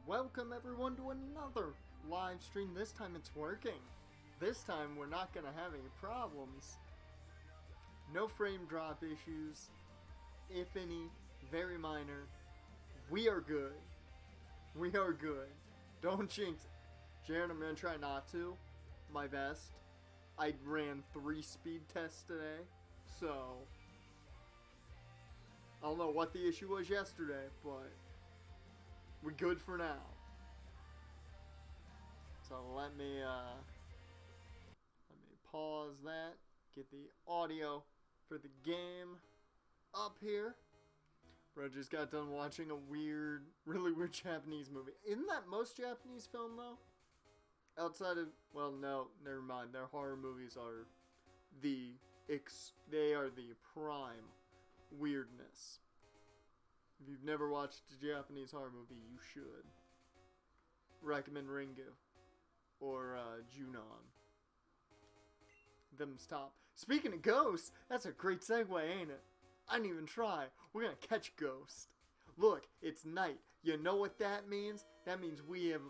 Welcome everyone to another live stream. This time it's working. This time we're not going to have any problems. No frame drop issues, if any, very minor. We are good. We are good. Don't jinx it. Jared, I'm going to try not to. My best. I ran 3 speed tests today, so I don't know what the issue was yesterday, but we're good for now. So let me pause that, get the audio for the game up here. Bro just got done watching a really weird Japanese movie. Isn't that most Japanese film though? Outside of, well, no, never mind. Their horror movies are the prime weirdness. If you've never watched a Japanese horror movie, you should. Recommend Ringu or Junon. Them's top. Speaking of ghosts, that's a great segue, ain't it? I didn't even try. We're gonna catch ghost. Look, it's night. You know what that means? That means we have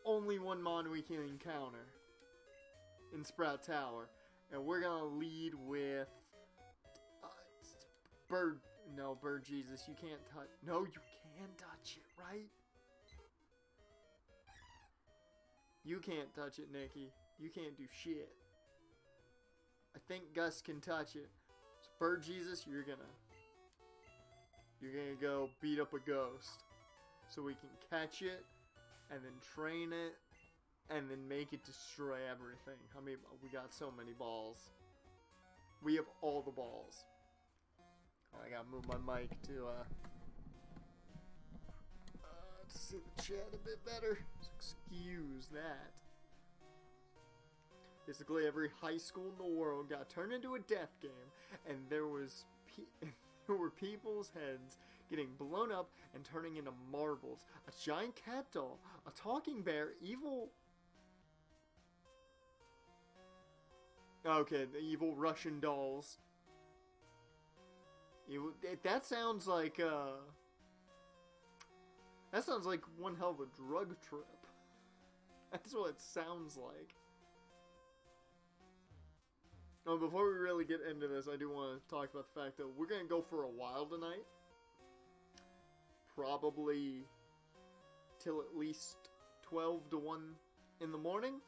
only one mon we can encounter in Sprout Tower, and we're gonna lead with Bird. No, Bird Jesus, you can't touch. No, you can touch it, right? You can't touch it, Nikki. You can't do shit. I think Gus can touch it. So Bird Jesus, you're gonna go beat up a ghost so we can catch it and then train it and then make it destroy everything. I mean, we got so many balls. We have all the balls. I gotta move my mic to see the chat a bit better. So excuse that. Basically, every high school in the world got turned into a death game, and there were people's heads getting blown up and turning into marbles. A giant cat doll, a talking bear, evil. Okay, the evil Russian dolls. That sounds like one hell of a drug trip. That's what it sounds like. Oh, before we really get into this, I do want to talk about the fact that we're gonna go for a while tonight. Probably till at least 12 to 1 in the morning.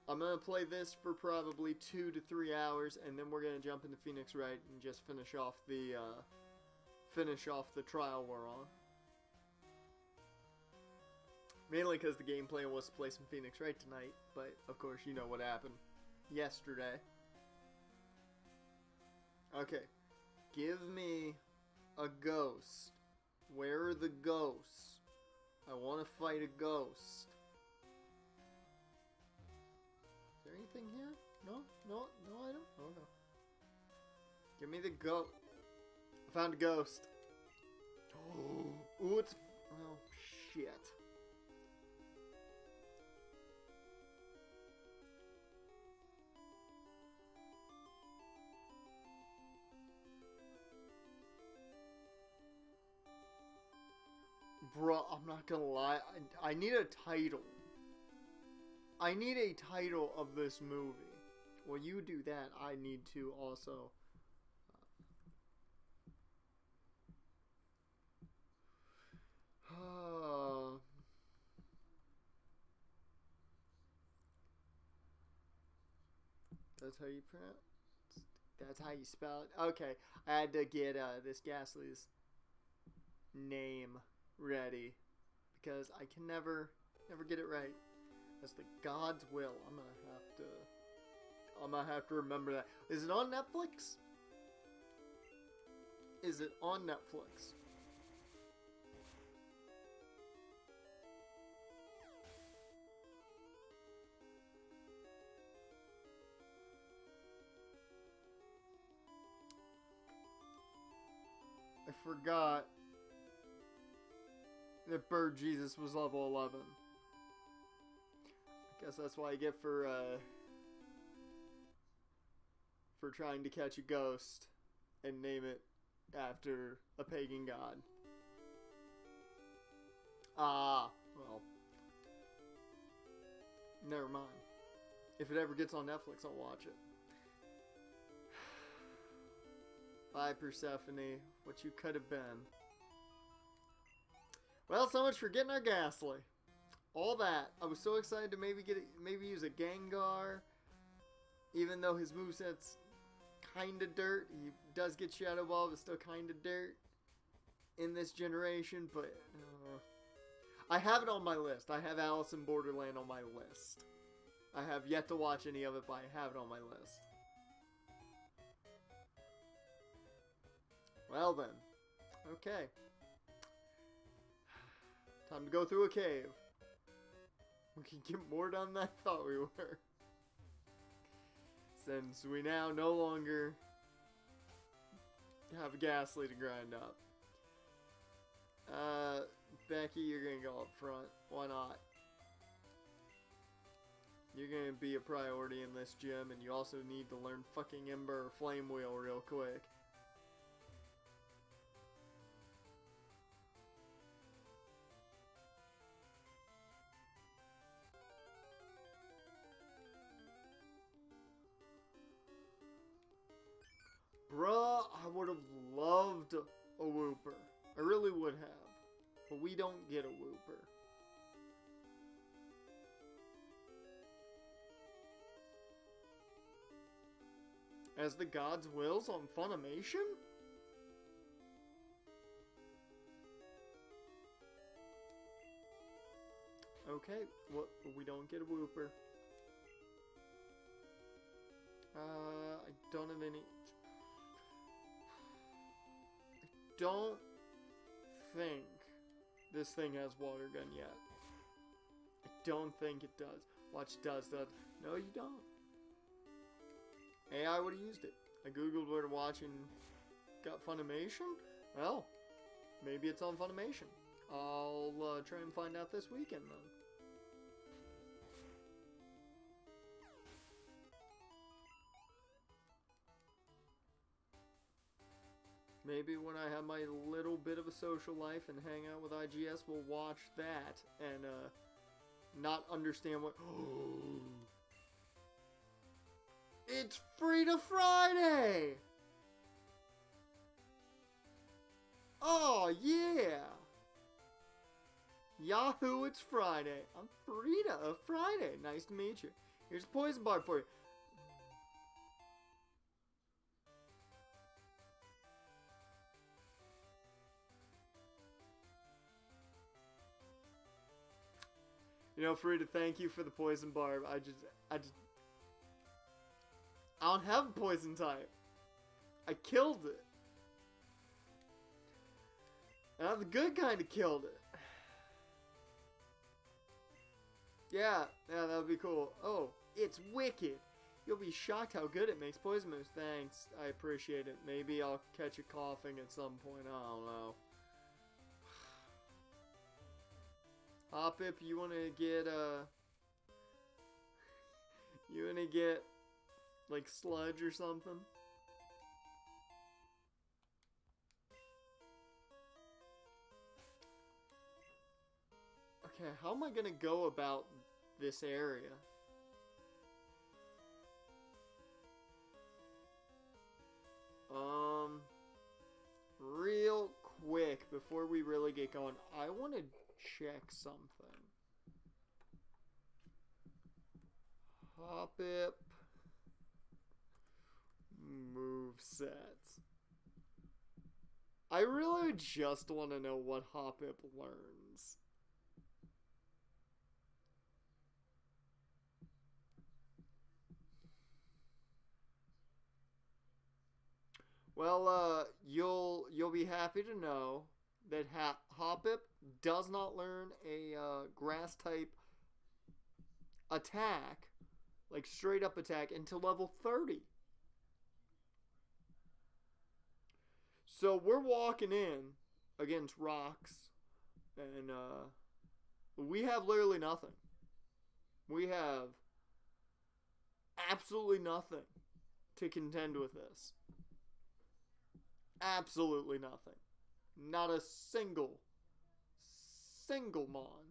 I'm going to play this for probably 2 to 3 hours, and then we're going to jump into Phoenix Wright and just finish off the trial we're on. Mainly because the game plan was to play some Phoenix Wright tonight, but of course you know what happened yesterday. Okay, give me a ghost. Where are the ghosts? I want to fight a ghost. Is there anything here? No item? Oh no. Give me the ghost. I found a ghost. Ooh, it's... Oh, shit. Bruh, I'm not gonna lie. I need a title. I need a title of this movie. Well, you do that. I need to also... That's how you pronounce... That's how you spell it? Okay, I had to get this Gastly's name ready. Because I can never get it right. That's the God's will. I'm gonna have to remember that. Is it on Netflix? Is it on Netflix? I forgot that Bird Jesus was level 11. I guess that's what I get for trying to catch a ghost and name it after a pagan god. Ah, well. Never mind. If it ever gets on Netflix, I'll watch it. Bye, Persephone. What you could have been. Well, so much for getting our Gastly. All that. I was so excited to maybe use a Gengar. Even though his moveset's kinda dirt. He does get Shadow Ball, but still kinda dirt in this generation. But I have it on my list. I have Alice in Borderland on my list. I have yet to watch any of it, but I have it on my list. Well then. Okay. Time to go through a cave. We can get more done than I thought we were. Since we now no longer have a Gastly to grind up. Becky, you're gonna go up front. Why not? You're gonna be a priority in this gym, and you also need to learn fucking Ember or Flame Wheel real quick. Bruh, I would have loved a Wooper. I really would have. But we don't get a Wooper. As the Gods Wills on Funimation? Okay, what? We don't get a Wooper. I don't have any... I don't think this thing has Water Gun yet. I don't think it does. Watch, does that. No, you don't. AI would have used it. I googled where to watch and got Funimation. Well, maybe it's on Funimation. I'll try and find out this weekend then. Maybe when I have my little bit of a social life and hang out with IGS, we'll watch that and not understand what... It's free to Friday! Oh, yeah! Yahoo, it's Friday. I'm free to Friday. Nice to meet you. Here's a poison bar for you. You know, Frida, thank you for the poison barb. I don't have a poison type. I killed it. And I'm the good kind of killed it. Yeah, that would be cool. Oh, it's wicked. You'll be shocked how good it makes poison moves. Thanks, I appreciate it. Maybe I'll catch you coughing at some point. I don't know. Hoppip, you wanna get like sludge or something? Okay, how am I gonna go about this area? Real quick, before we really get going, I want to check something. Hoppip movesets. I really just want to know what Hoppip learns. Well, you'll be happy to know that Hoppip does not learn a grass type attack, like straight up attack, until level 30. So we're walking in against rocks, and we have literally nothing. We have absolutely nothing to contend with this. Absolutely nothing. Not a single mon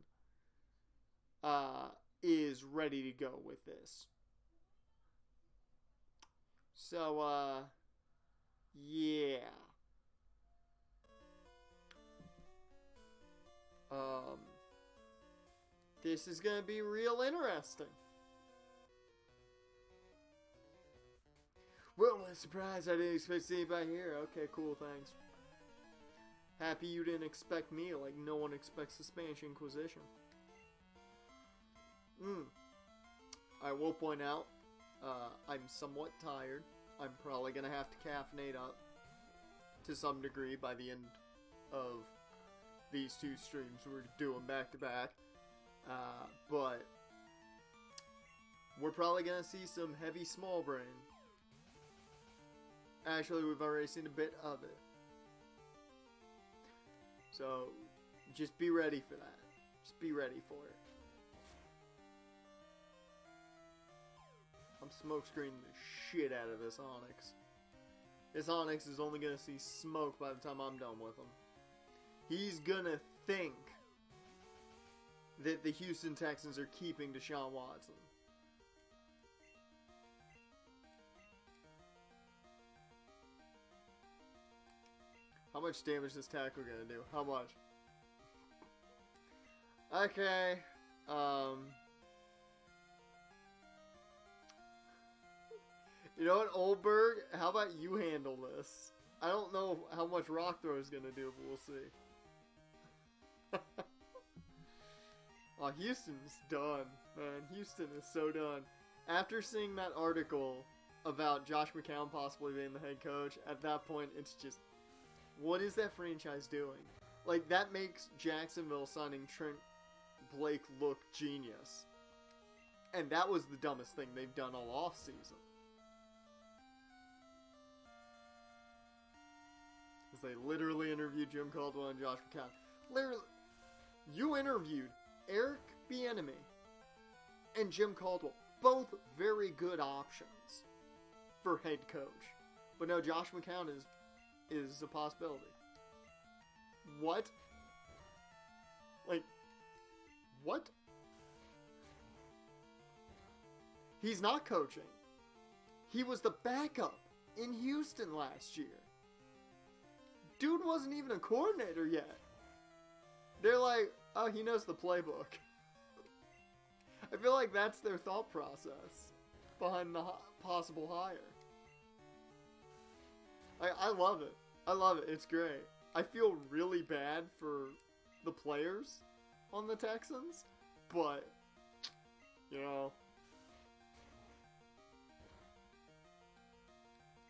is ready to go with this. So, yeah. This is gonna be real interesting. Well, I'm surprised I didn't expect to see anybody here. Okay, cool, thanks. Happy you didn't expect me like no one expects the Spanish Inquisition. I will point out, I'm somewhat tired. I'm probably going to have to caffeinate up to some degree by the end of these two streams we're doing back to back. But we're probably going to see some heavy small brain. Actually, we've already seen a bit of it. So, just be ready for that. Just be ready for it. I'm smoke screening the shit out of this Onyx. This Onyx is only going to see smoke by the time I'm done with him. He's going to think that the Houston Texans are keeping Deshaun Watson. How much damage is this tackle going to do? How much? Okay. You know what, Oldberg? How about you handle this? I don't know how much rock throw is going to do, but we'll see. Oh, Houston's done, man. Houston is so done. After seeing that article about Josh McCown possibly being the head coach, at that point, it's just, what is that franchise doing? Like, that makes Jacksonville signing Trent Blake look genius. And that was the dumbest thing they've done all offseason. Because they literally interviewed Jim Caldwell and Josh McCown. Literally, you interviewed Eric Bieniemy and Jim Caldwell. Both very good options for head coach. But no, Josh McCown is a possibility. What? Like, what? He's not coaching. He was the backup in Houston last year. Dude wasn't even a coordinator yet. They're like, oh, he knows the playbook. I feel like that's their thought process behind the possible hire. I love it. I love it. It's great. I feel really bad for the players on the Texans, but, you know,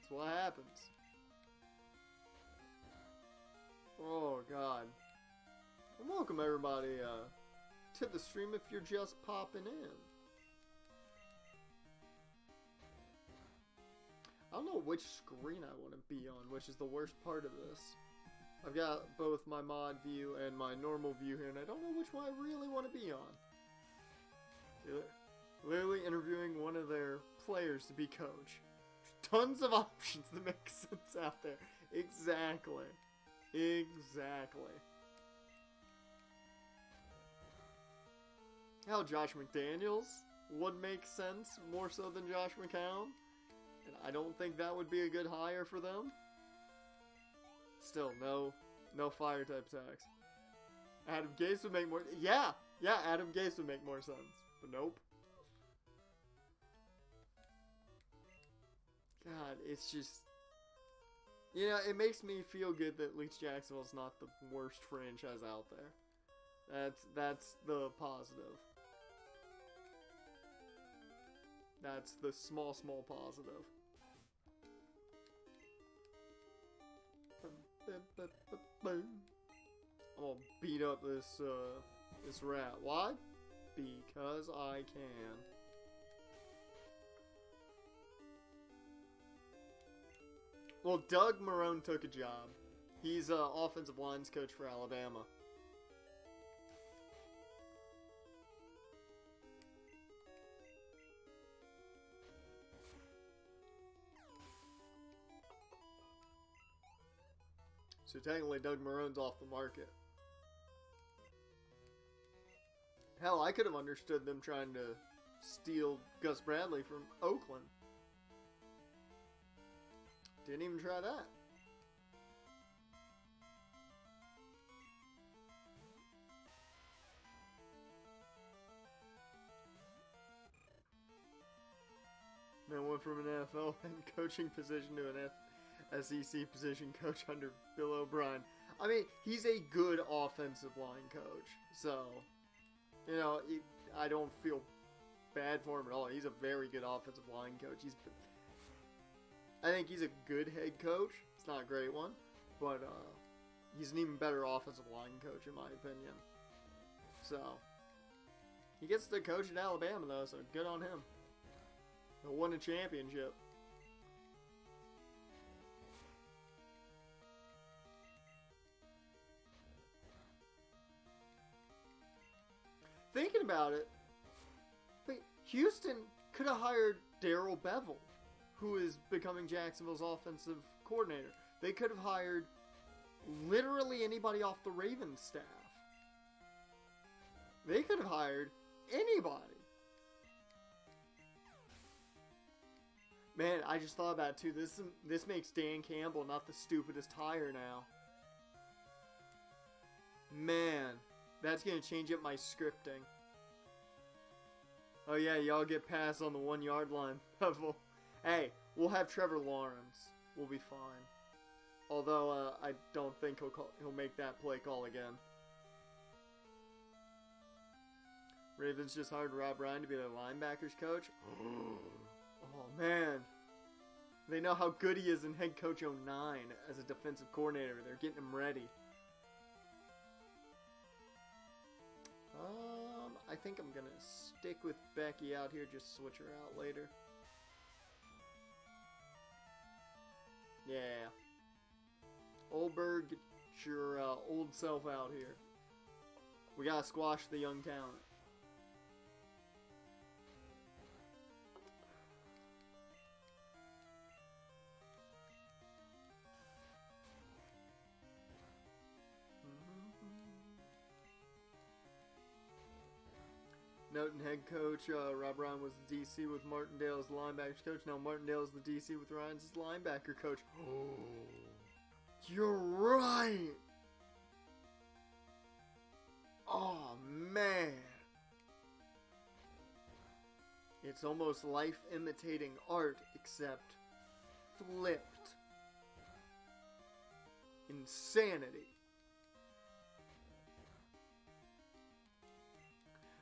that's what happens. Oh, God. And welcome, everybody, to the stream if you're just popping in. I don't know which screen I want to be on, which is the worst part of this. I've got both my mod view and my normal view here, and I don't know which one I really want to be on. Literally interviewing one of their players to be coach. Tons of options that make sense out there. Exactly. Exactly. Hell, Josh McDaniels would make sense more so than Josh McCown. And I don't think that would be a good hire for them. Still, no fire type tax. Adam Gase would make more... Yeah, Adam Gase would make more sense. But nope. God, it's just... You know, it makes me feel good that Leach Jacksonville's not the worst franchise out there. That's the positive. That's the small positive. I'm gonna beat up this rat. Why? Because I can. Well, Doug Marrone took a job. He's offensive lines coach for Alabama. So technically Doug Marone's off the market. Hell, I could have understood them trying to steal Gus Bradley from Oakland. Didn't even try that. Man went from an NFL head coaching position to an SEC position coach under Bill O'Brien. I mean, he's a good offensive line coach. So, you know, I don't feel bad for him at all. He's a very good offensive line coach. I think he's a good head coach. It's not a great one, but he's an even better offensive line coach in my opinion. So, he gets to coach at Alabama though, so good on him. He won a championship. Thinking about it, Houston could have hired Darrell Bevell, who is becoming Jacksonville's offensive coordinator. They could have hired literally anybody off the Ravens staff. They could have hired anybody. Man, I just thought about it too. This makes Dan Campbell not the stupidest hire now. Man, that's going to change up my scripting. Oh yeah, y'all get past on the 1 yard line. Hey, we'll have Trevor Lawrence. We'll be fine. Although, I don't think he'll make that play call again. Ravens just hired Rob Ryan to be their linebackers coach. Oh, man. They know how good he is in head coach 09 as a defensive coordinator. They're getting him ready. I think I'm going to stick with Becky out here. Just switch her out later. Yeah. Oldberg, get your old self out here. We got to squash the young talent. Note and head coach, Rob Ryan was the DC with Martindale as the linebackers coach. Now Martindale is the DC with Ryan as the linebacker coach. Oh, you're right. Oh, man. It's almost life imitating art, except flipped. Insanity.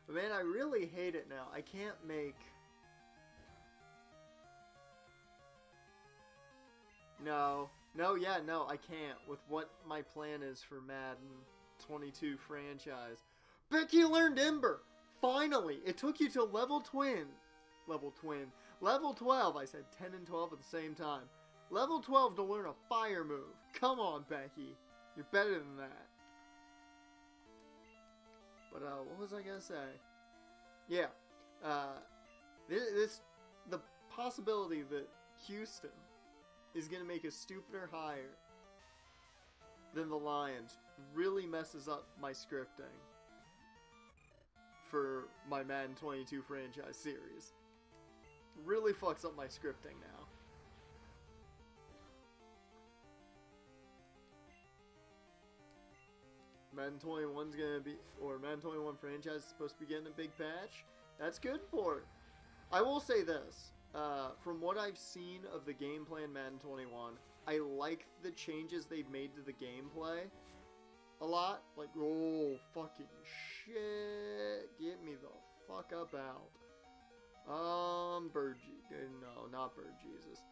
But man, I really hate it now. I can't make... No, I can't. With what my plan is for Madden 22 franchise. Becky learned Ember! Finally! It took you to level 12. I said 10 and 12 at the same time. Level 12 to learn a fire move. Come on, Becky. You're better than that. But, what was I gonna say? Yeah, the possibility that Houston is gonna make a stupider hire than the Lions really messes up my scripting for my Madden 22 franchise series. Really fucks up my scripting now. Madden 21's gonna be, or Madden 21 franchise is supposed to be getting a big patch. That's good for it. I will say this, from what I've seen of the gameplay in Madden 21, I like the changes they've made to the gameplay a lot. Like, oh, fucking shit, get me the fuck up out. No, not Bird Jesus.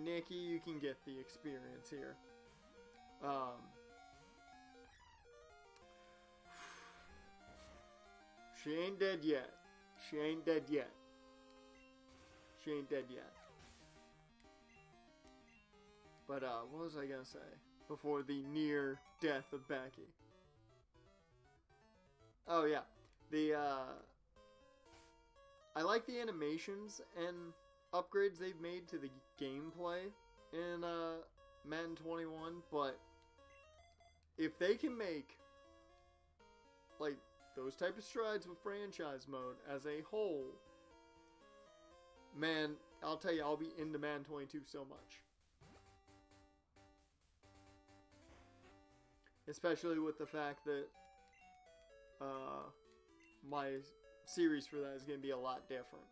Nikki, you can get the experience here. She ain't dead yet. She ain't dead yet. She ain't dead yet. But, what was I gonna say? Before the near death of Becky. Oh, yeah. I like the animations and upgrades they've made to the gameplay in, Madden 21, but if they can make like those type of strides with franchise mode as a whole, man, I'll tell you, I'll be into Madden 22 so much. Especially with the fact that my series for that is going to be a lot different.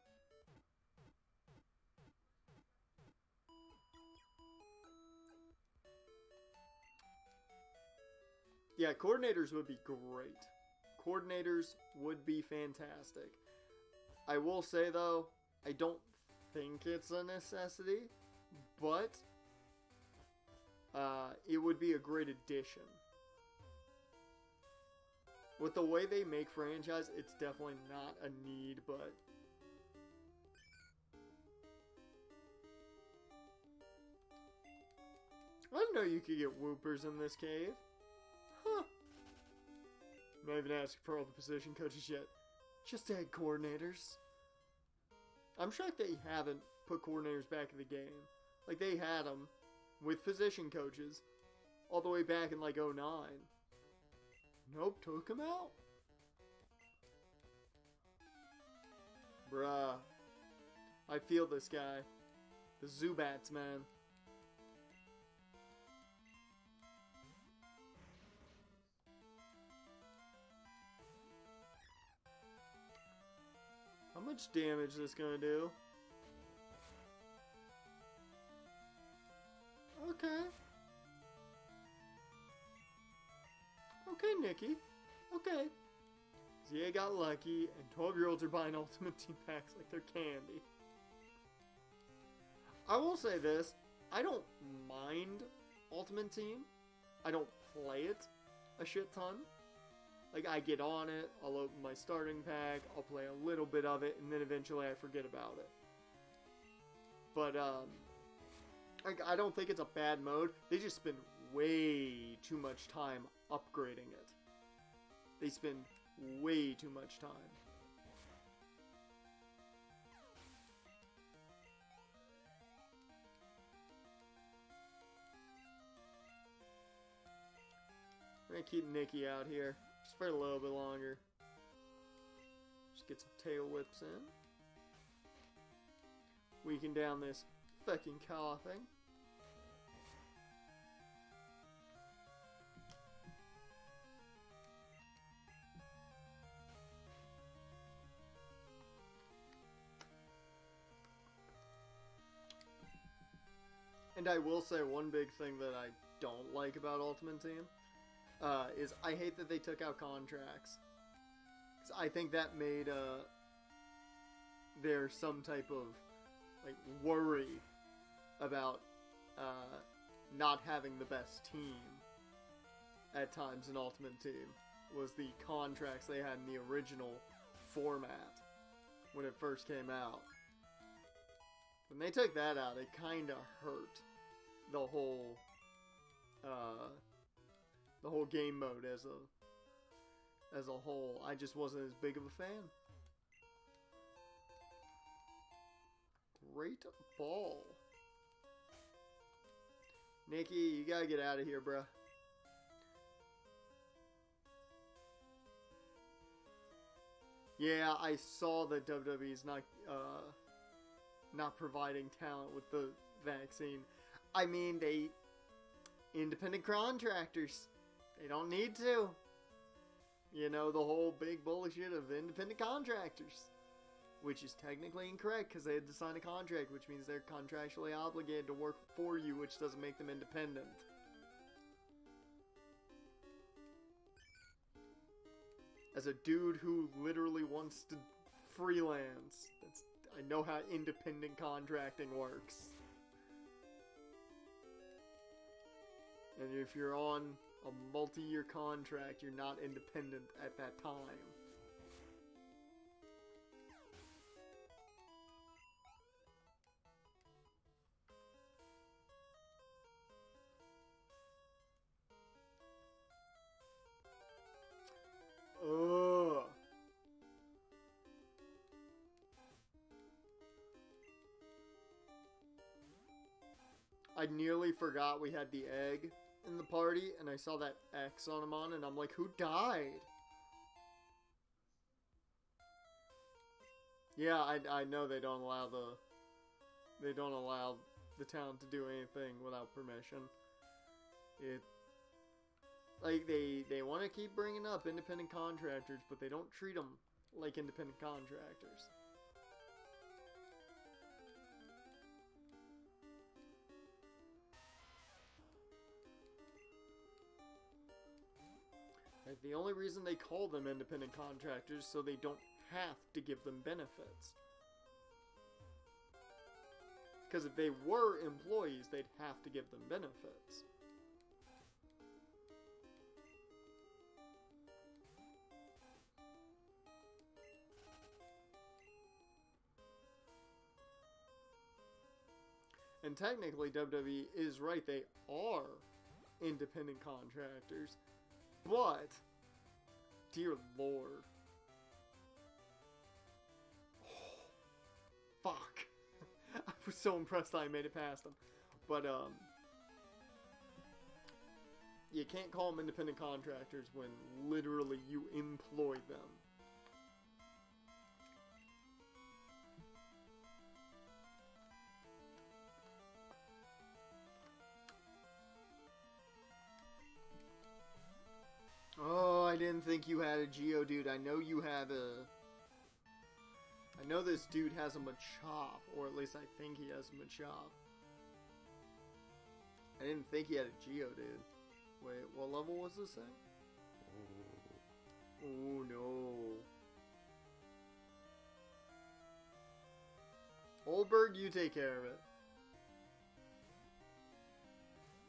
Yeah, coordinators would be great. Coordinators would be fantastic. I will say, though, I don't think it's a necessity, but it would be a great addition. With the way they make franchise, it's definitely not a need, but I didn't know you could get whoopers in this cave. Huh. I'm not even asking for all the position coaches yet. Just add coordinators. I'm shocked they haven't put coordinators back in the game. Like, they had them with position coaches all the way back in, like, 09. Nope, took him out. Bruh. I feel this guy. The Zubats, man. How much damage is this gonna do? Okay. Okay, Nikki. Okay. ZA got lucky, and 12-year-olds are buying Ultimate Team packs like they're candy. I will say this. I don't mind Ultimate Team. I don't play it a shit ton. Like, I get on it, I'll open my starting pack, I'll play a little bit of it, and then eventually I forget about it. But, I don't think it's a bad mode. They just spend way too much time upgrading it. They spend way too much time. We're gonna keep Nikki out here just for a little bit longer. Just get some tail whips in. Weaken down this fucking coughing. And I will say one big thing that I don't like about Ultimate Team is I hate that they took out contracts. 'Cause I think that made there some type of like worry about not having the best team at times in Ultimate Team was the contracts they had in the original format when it first came out. When they took that out, it kind of hurt the whole game mode as a whole. I just wasn't as big of a fan. Great ball. Nikki, you gotta get out of here, bruh. Yeah, I saw that WWE's not providing talent with the vaccine. I mean, they independent contractors. They don't need to. You know, the whole big bullshit of independent contractors. Which is technically incorrect because they had to sign a contract, which means they're contractually obligated to work for you, which doesn't make them independent. As a dude who literally wants to freelance, I know how independent contracting works. And if you're on a multi-year contract, you're not independent at that time. Ugh. I nearly forgot we had the egg in the party, and I saw that X on him and I'm like, who died? Yeah, I know they don't allow the town to do anything without permission. Like, they want to keep bringing up independent contractors, but they don't treat them like independent contractors. Like, the only reason they call them independent contractors so they don't have to give them benefits. Because if they were employees, they'd have to give them benefits. And technically, WWE is right, they are independent contractors. But, dear Lord. Oh, fuck. I was so impressed that I made it past them. But, you can't call them independent contractors when literally you employ them. Oh, I didn't think you had a Geodude. I know you have a... I know this dude has a Machop, or at least I think he has a Machop. I didn't think he had a Geodude. Wait, what level was this thing? Oh no. Oldberg, you take care of it.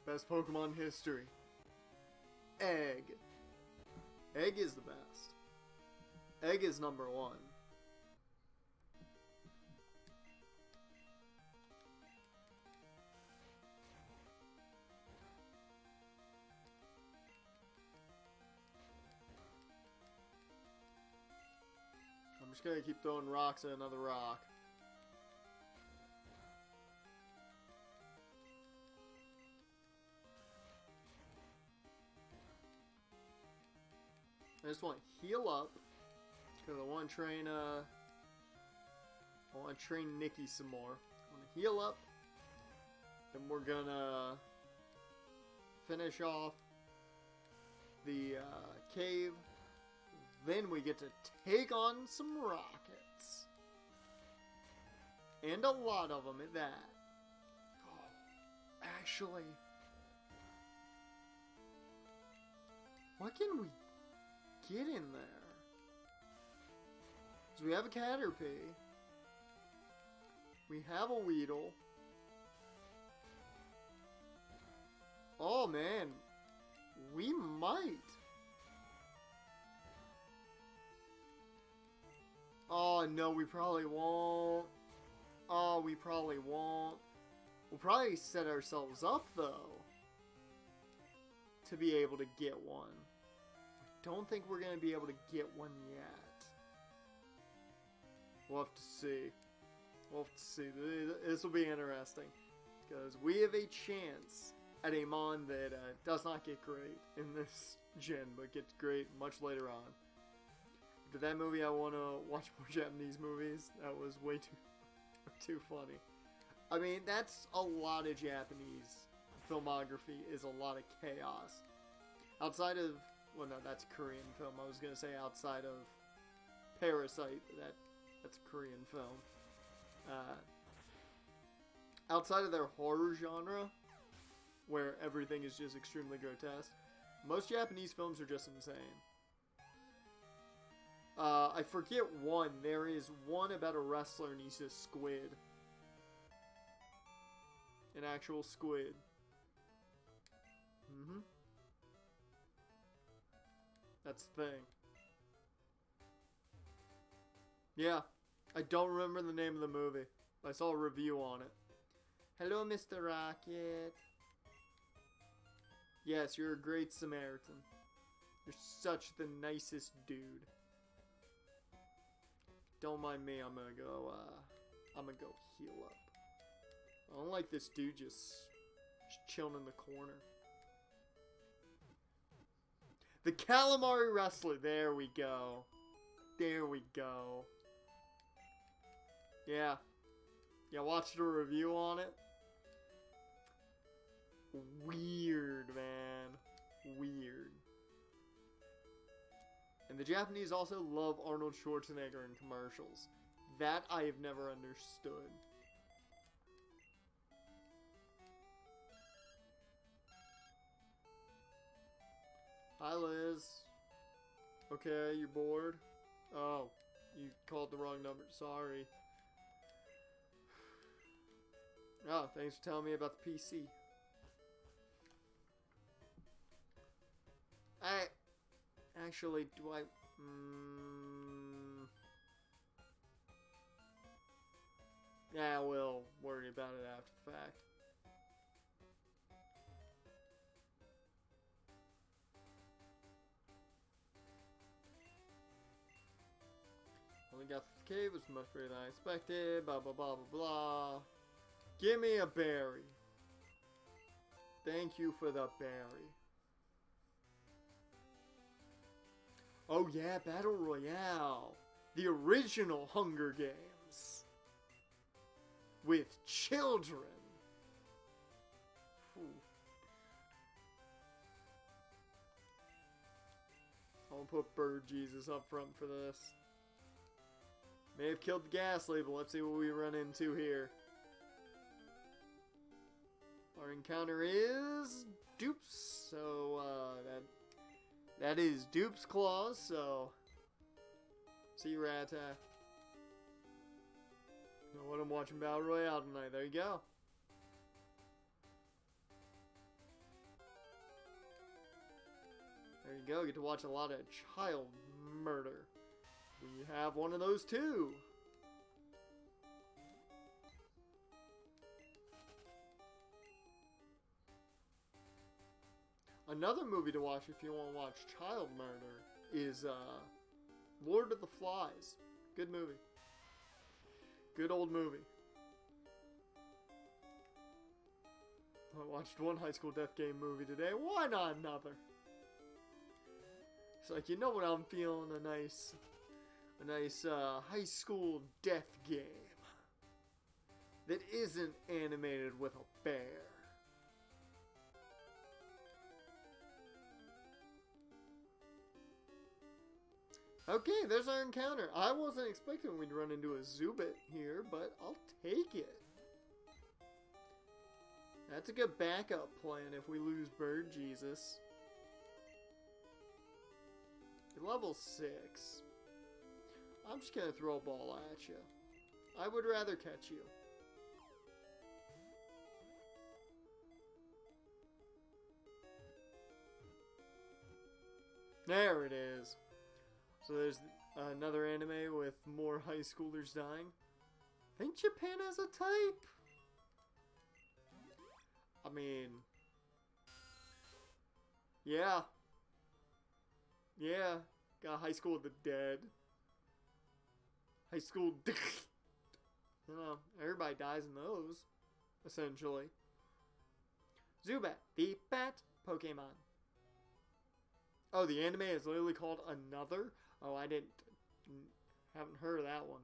Best Pokemon history. Egg. Egg is the best. Egg is number one. I'm just gonna keep throwing rocks at another rock. I just want to heal up because I want to train Nikki some more. I want to heal up, then we're gonna finish off the cave. Then we get to take on some rockets, and a lot of them at that. Oh, actually, what can we get in there? So we have a Caterpie. We have a Weedle. Oh man, we might. Oh no, we probably won't. Oh, we probably won't. We'll probably set ourselves up though to be able to get one. Don't think we're going to be able to get one yet. We'll have to see. We'll have to see. This will be interesting. Because we have a chance at a mon that does not get great in this gen, but gets great much later on. After that movie, I want to watch more Japanese movies. That was way too funny. I mean, that's a lot of Japanese filmography, is a lot of chaos. Outside of... Well, no, that's a Korean film. I was going to say outside of Parasite. That's a Korean film. Outside of their horror genre, where everything is just extremely grotesque, most Japanese films are just insane. I forget one. There is one about a wrestler and he's a squid. An actual squid. Mm-hmm. That's the thing. Yeah. I don't remember the name of the movie. I saw a review on it. Hello, Mr. Rocket. Yes, you're a great Samaritan. You're such the nicest dude. Don't mind me, I'm gonna go heal up. I don't like this dude just Just chilling in the corner. The calamari wrestler. There we go. There we go. Yeah. Yeah, watched a review on it. Weird, man. Weird. And the Japanese also love Arnold Schwarzenegger in commercials. That I have never understood. Hi, Liz. Okay, you bored? Oh, you called the wrong number. Sorry. Oh, thanks for telling me about the PC. Actually, do I... Yeah, we'll worry about it after the fact. Only got the cave, was much better than I expected, blah blah blah blah blah. Give me a berry. Thank you for the berry. Oh yeah, Battle Royale. The original Hunger Games. With children. Ooh. I'll put Bird Jesus up front for this. May have killed the Gastly, but let's see what we run into here. Our encounter is Dupes, so that is Dupes' claws, so see you, Rat. You know what, I'm watching Battle Royale tonight. There you go. There you go. Get to watch a lot of child murder. We have one of those too. Another movie to watch if you want to watch child murder is Lord of the Flies. Good movie. Good old movie. I watched one High School Death Game movie today. Why not another? It's like, you know what, I'm feeling a nice high school death game that isn't animated with a bear. Okay, there's our encounter. I wasn't expecting we'd run into a Zubit here, but I'll take it. That's a good backup plan if we lose Bird Jesus. You're level 6. I'm just gonna throw a ball at you. I would rather catch you. There it is. So there's another anime with more high schoolers dying. I think Japan has a type. I mean, yeah. Yeah, got High School of the Dead. High School... You know, everybody dies in those, essentially. Zubat, the bat Pokemon. Oh, the anime is literally called Another? Oh, haven't heard of that one.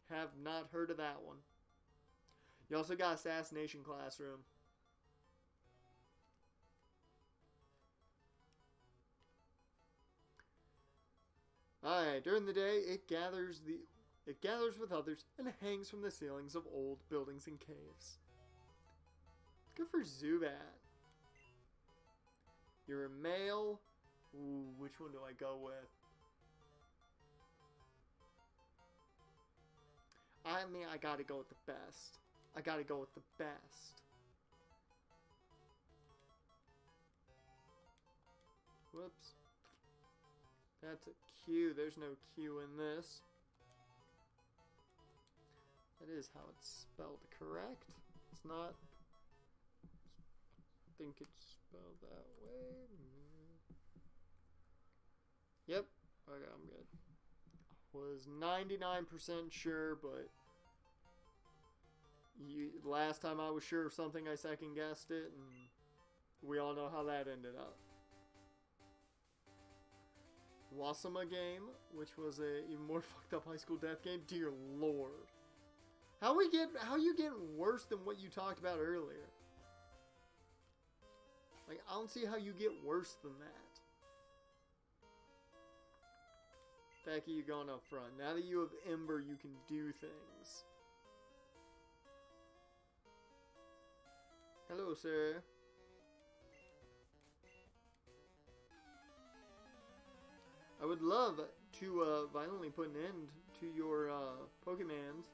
Have not heard of that one. You also got Assassination Classroom. Alright, during the day, it gathers with others and hangs from the ceilings of old buildings and caves. Good for Zubat. You're a male. Ooh, which one do I go with? I mean, I gotta go with the best. I gotta go with the best. Whoops. That's a Q. There's no Q in this. That is how it's spelled, correct? It's not. I think it's spelled that way. Yep. Okay, I'm good. Was 99% sure, but Last time I was sure of something, I second guessed it, and we all know how that ended up. Wasama game, which was a even more fucked up high school death game. Dear Lord, how you getting worse than what you talked about earlier? Like, I don't see how you get worse than that. Becky, you going up front. Now that you have Ember, you can do things. Hello, sir. I would love to violently put an end to your Pokemons.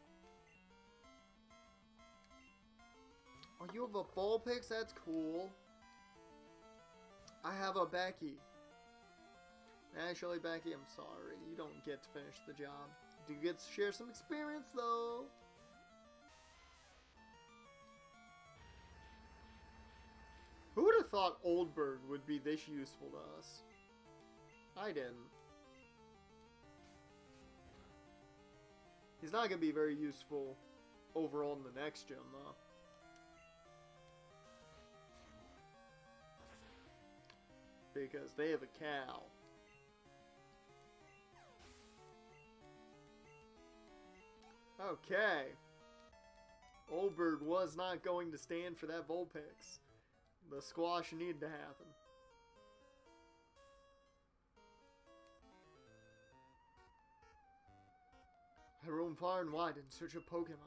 Oh, you have a Vulpix? That's cool. I have a Becky. Actually, Becky, I'm sorry. You don't get to finish the job. You do get to share some experience, though. Who would have thought Oldberg would be this useful to us? I didn't. He's not going to be very useful overall in the next gym, though. Because they have a cow. Okay. Oldberg was not going to stand for that Vulpix. The squash needed to happen. I roam far and wide in search of Pokemon.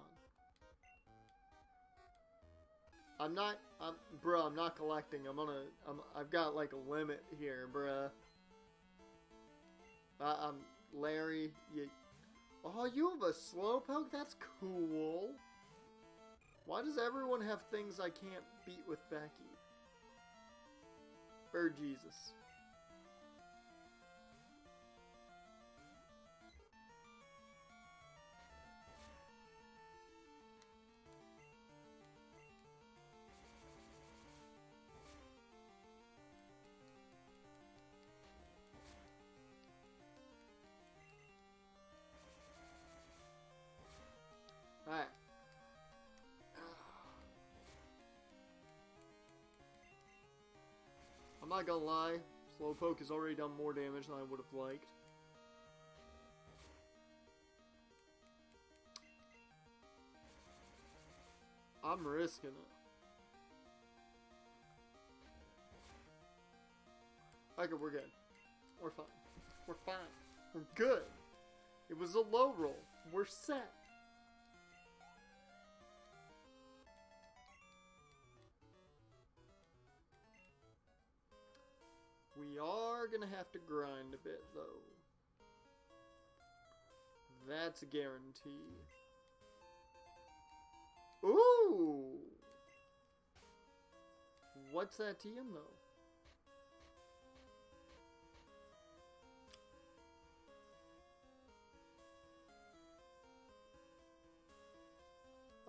I'm not collecting. I've got like a limit here, bruh. Larry, oh, you have a Slowpoke? That's cool. Why does everyone have things I can't beat with Becky? Bird Jesus. Alright. I'm not gonna lie, Slowpoke has already done more damage than I would have liked. I'm risking it. Okay, we're good. We're fine. We're fine. We're good. It was a low roll. We're set. We are gonna have to grind a bit, though. That's a guarantee. Ooh! What's that TM, though?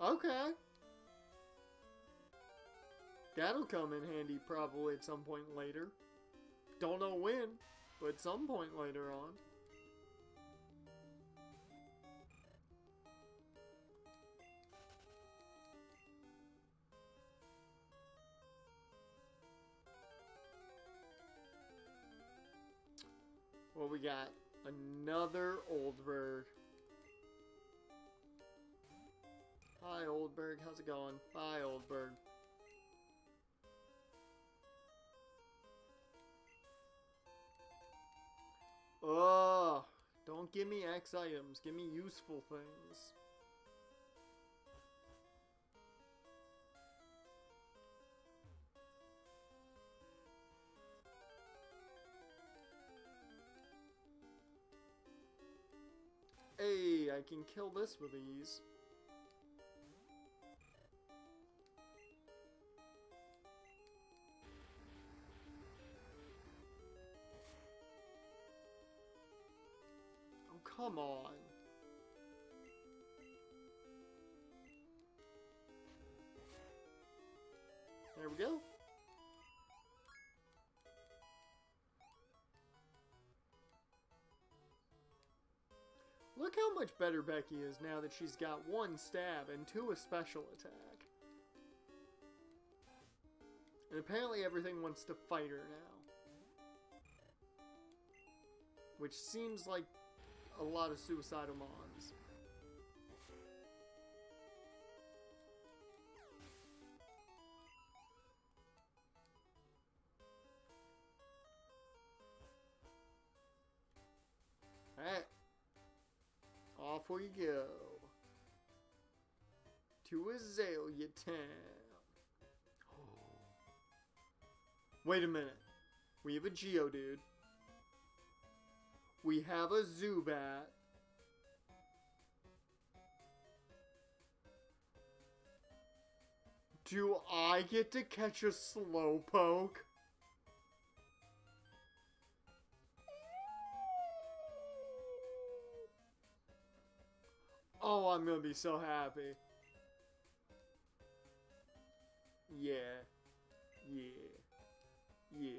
Okay. That'll come in handy probably at some point later. Don't know when, but at some point later on. Well, we got another Oldberg. Hi, Oldberg. How's it going? Bye, Oldberg. Ugh. Don't give me X items. Give me useful things. Hey, I can kill this with ease. Oh, come on. There we go. Look how much better Becky is now that she's got 1 stab and 2 a special attack. And apparently everything wants to fight her now. Which seems like a lot of suicidal mons. Alright. Off we go. To Azalea Town. Wait a minute. We have a Geodude. We have a Zubat. Do I get to catch a Slowpoke? Oh, I'm gonna be so happy. Yeah. Yeah. Yeah.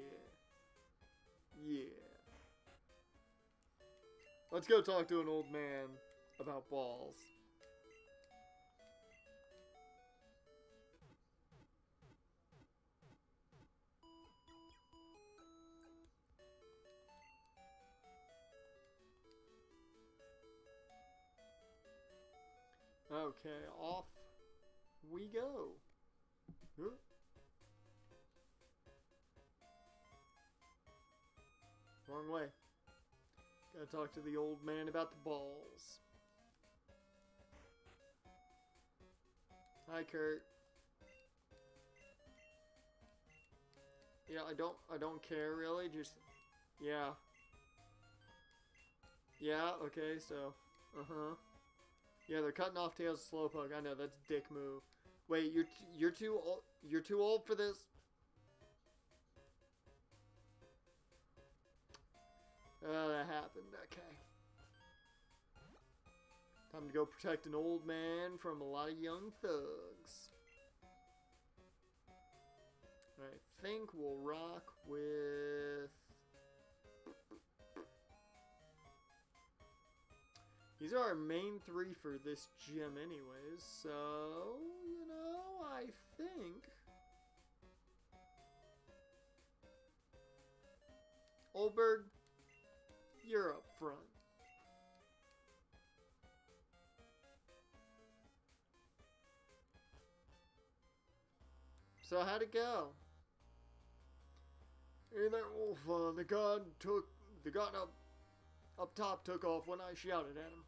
Yeah. Let's go talk to an old man about balls. Okay, off we go. Huh? Wrong way. Gotta talk to the old man about the balls. Hi, Kurt. Yeah, I don't care really, just, yeah. Yeah, okay, so, Yeah, they're cutting off Tails of Slowpoke. I know, that's a dick move. Wait, you're too old for this? Oh, that happened. Okay. Time to go protect an old man from a lot of young thugs. I think we'll rock with... These are our main 3 for this gym anyways, so, you know, I think... Oldberg, you're up front. So how'd it go? Hey there, Wolf. The god up top took off when I shouted at him.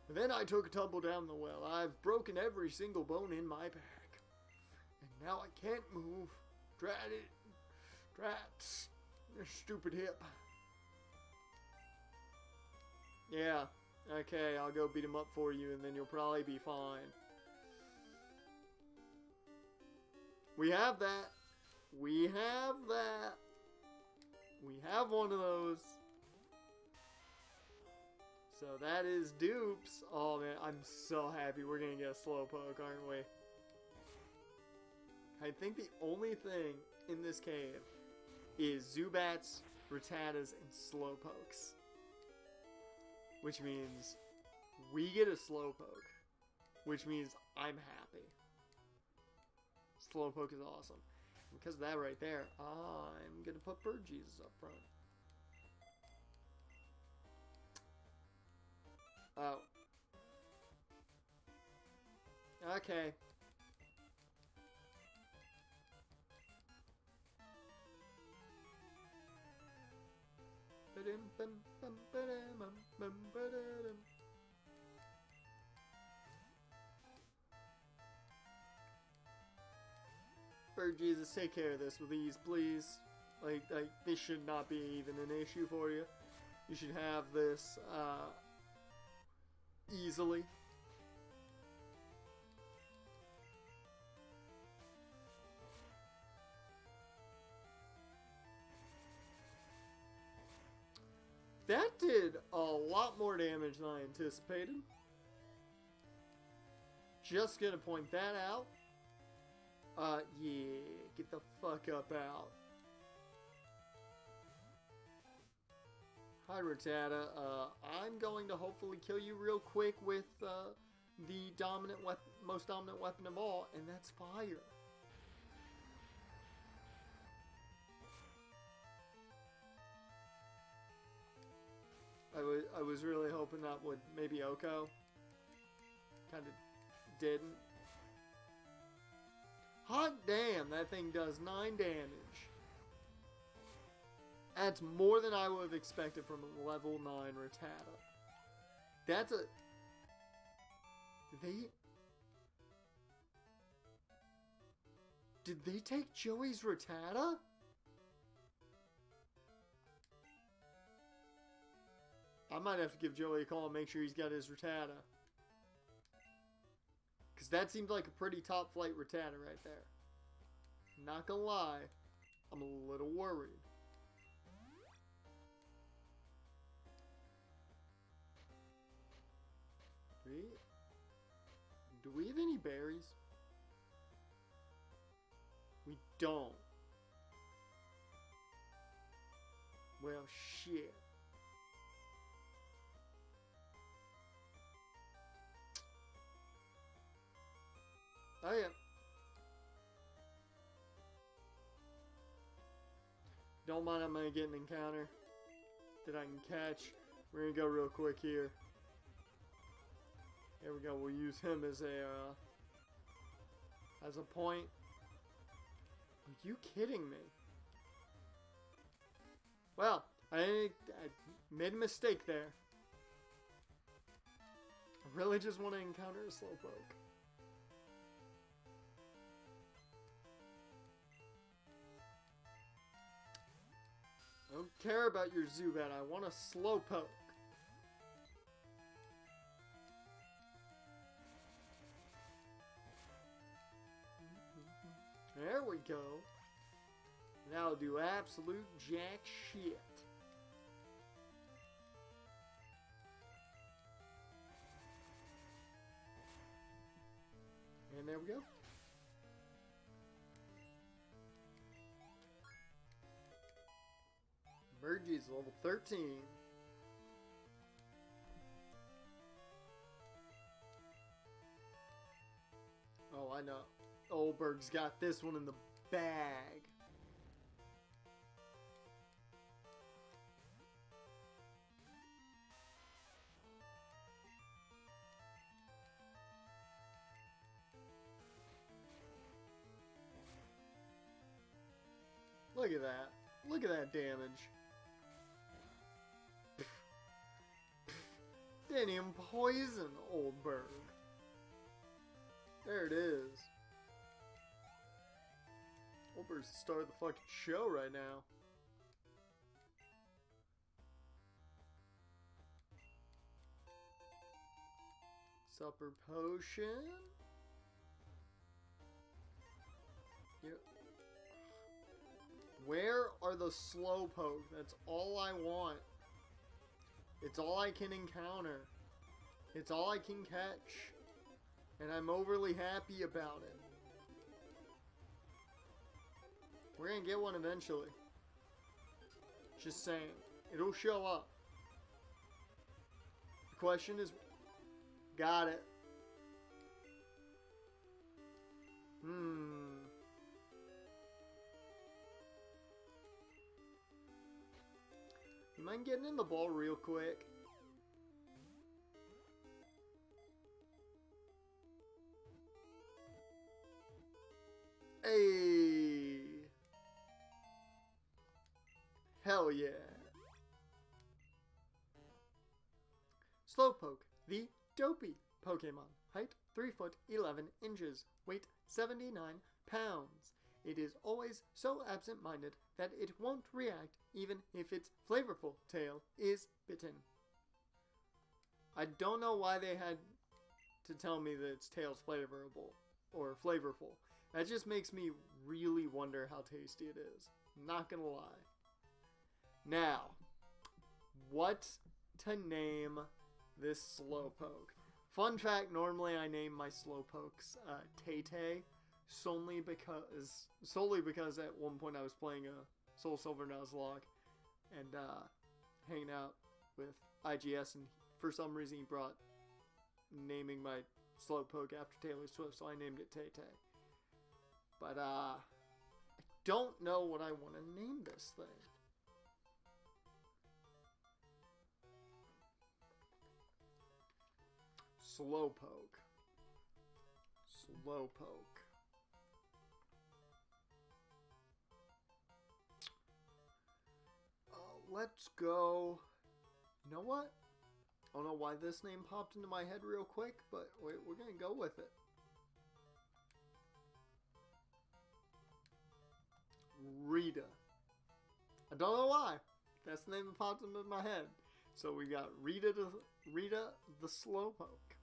But then I took a tumble down the well. I've broken every single bone in my back. And now I can't move. Drat it. Drats. Your stupid hip. Yeah. Okay, I'll go beat him up for you and then you'll probably be fine. We have that. We have that. We have one of those. So that is dupes. Oh man, I'm so happy we're gonna get a Slowpoke, aren't we? I think the only thing in this cave is Zubats, Rattatas, and Slowpokes. Which means we get a Slowpoke. Which means I'm happy. Slowpoke is awesome. Because of that right there, I'm gonna put Bird Jesus up front. Oh. Okay. Bird Jesus, take care of this with ease, please. Like this should not be even an issue for you. You should have this, easily. That did a lot more damage than I anticipated. Just gonna point that out. Yeah, get the fuck up out. Hi, Rattata. I'm going to hopefully kill you real quick with the most dominant weapon of all, and that's fire. I was really hoping that would maybe Oko. Kind of didn't. Hot damn, that thing does 9 damage. That's more than I would have expected from a level 9 Rattata. That's a... Did they take Joey's Rattata? I might have to give Joey a call and make sure he's got his Rattata. Because that seems like a pretty top flight Rattata right there. Not gonna lie, I'm a little worried. Do we have any berries? We don't. Well, shit. Oh, yeah. Don't mind, I'm gonna get an encounter that I can catch. We're gonna go real quick here. There we go. We'll use him as a point. Are you kidding me? Well, I made a mistake there. I really just want to encounter a Slowpoke. I don't care about your Zubat. I want a Slowpoke. There we go. Now do absolute jack shit. And there we go. Mergey's level 13. Oh, I know. Oldberg's got this one in the bag. Look at that. Look at that damage. Didn't even poison Oldberg. There it is. Oldberg's the star of the fucking show right now. Supper potion. Yep. Where are the Slowpoke? That's all I want. It's all I can encounter. It's all I can catch. And I'm overly happy about it. We're gonna get one eventually. Just saying. It'll show up. The question is... Got it. You mind getting in the ball real quick? Hey! Hell yeah! Slowpoke, the dopey Pokemon. Height 3 foot 11 inches. Weight 79 pounds. It is always so absent-minded that it won't react even if its flavorful tail is bitten. I don't know why they had to tell me that its tail's flavorable or flavorful. That just makes me really wonder how tasty it is. Not gonna lie. Now, what to name this Slowpoke? Fun fact, normally I name my Slowpokes Tay-Tay, solely because at one point I was playing a Soul Silver Nuzlocke, and hanging out with IGS, and for some reason he brought naming my Slowpoke after Taylor Swift, so I named it Tay Tay. But I don't know what I want to name this thing. Slowpoke. Slowpoke. Let's go. You know what? I don't know why this name popped into my head real quick, but we're going to go with it. Rita. I don't know why. That's the name that popped into my head. So we got Rita the Slowpoke.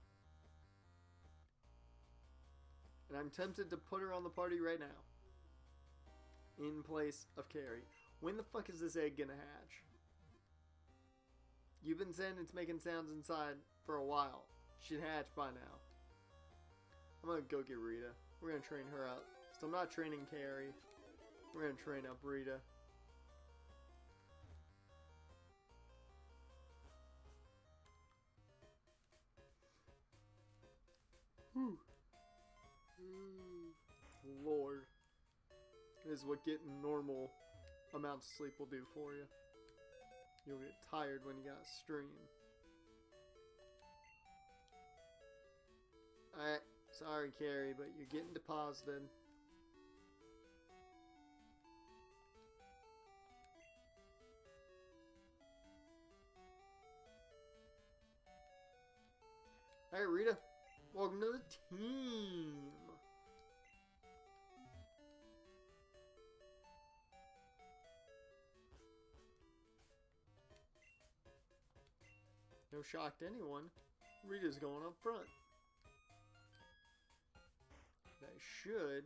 And I'm tempted to put her on the party right now. In place of Carrie. When the fuck is this egg gonna hatch? You've been saying it's making sounds inside for a while. Should hatch by now. I'm gonna go get Rita. We're gonna train her up. So I'm not training Carrie. We're gonna train up Rita. Whew. Lord. This is what getting normal amounts of sleep will do for you. You'll get tired when you got a stream. Alright, sorry Carrie, but you're getting deposited. Alright Rita, welcome to the team. No shock to anyone, Rita's going up front. I should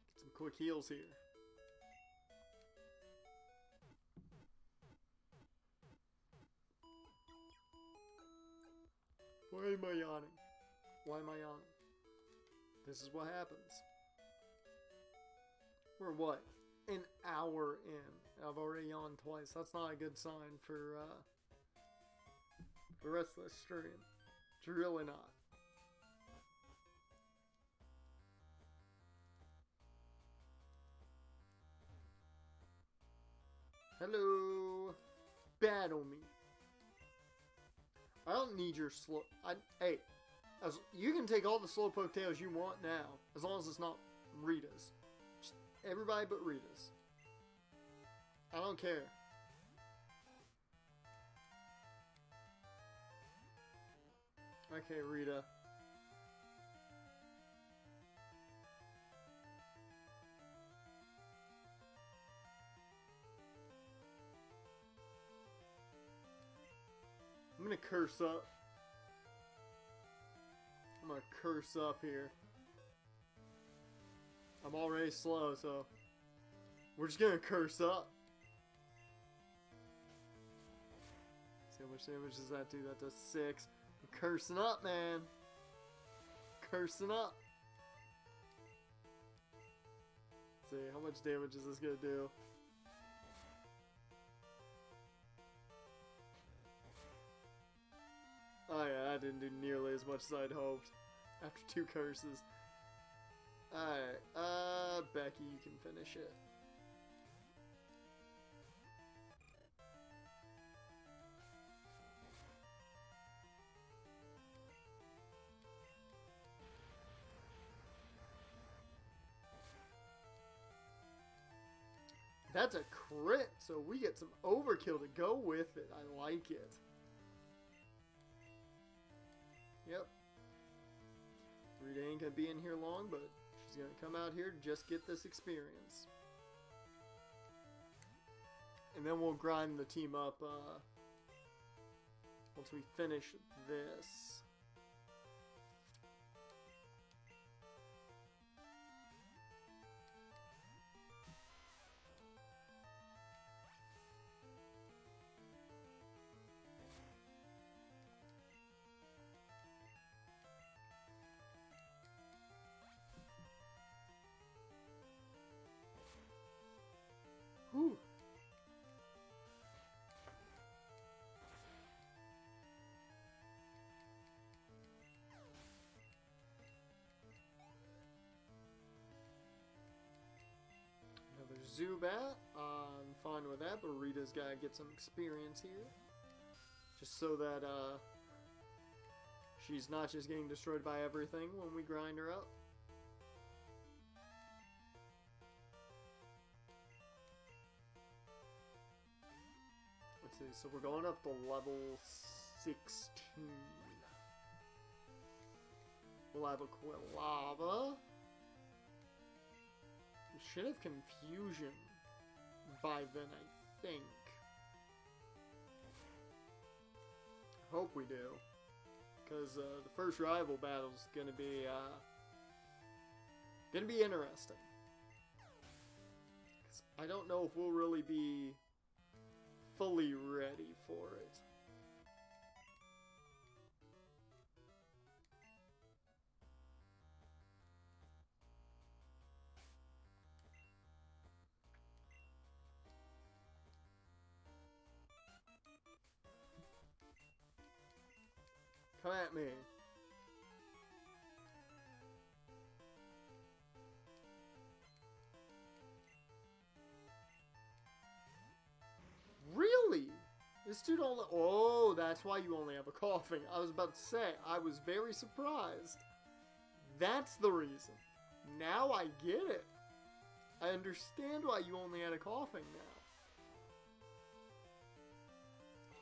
get some quick heals here. Why am I yawning? Why am I yawning? This is what happens. We're what? An hour in. I've already yawned twice. That's not a good sign for the rest of the stream. It's really not. Hello. Battle me. I don't need your slow. Hey, you can take all the Slowpoke tails you want now, as long as it's not Rita's. Just everybody but Rita's. I don't care. Okay, Rita. I'm gonna curse up. I'm gonna curse up here. I'm already slow, so we're just gonna curse up. See how much damage does that do? That does 6. I'm cursing up, man. Cursing up. Let's see, how much damage is this gonna do? Oh yeah, that didn't do nearly as much as I'd hoped. After 2 curses. Alright, Becky, you can finish it. That's a crit, so we get some overkill to go with it. I like it. Yep. Rita ain't gonna be in here long, but she's gonna come out here to just get this experience. And then we'll grind the team up once we finish this. Whew. Zubat. I'm fine with that, but Rita's gotta get some experience here. Just so that, she's not just getting destroyed by everything when we grind her up. Let's see, so we're going up to level 16. We'll have a Quilava. We should have Confusion by then, I think. Hope we do. Because the first rival battle is gonna be interesting. 'Cause I don't know if we'll really be fully ready for it. Come at me. Really? This dude only... Oh, that's why you only have a coughing. I was about to say, I was very surprised. That's the reason. Now I get it. I understand why you only had a coughing now.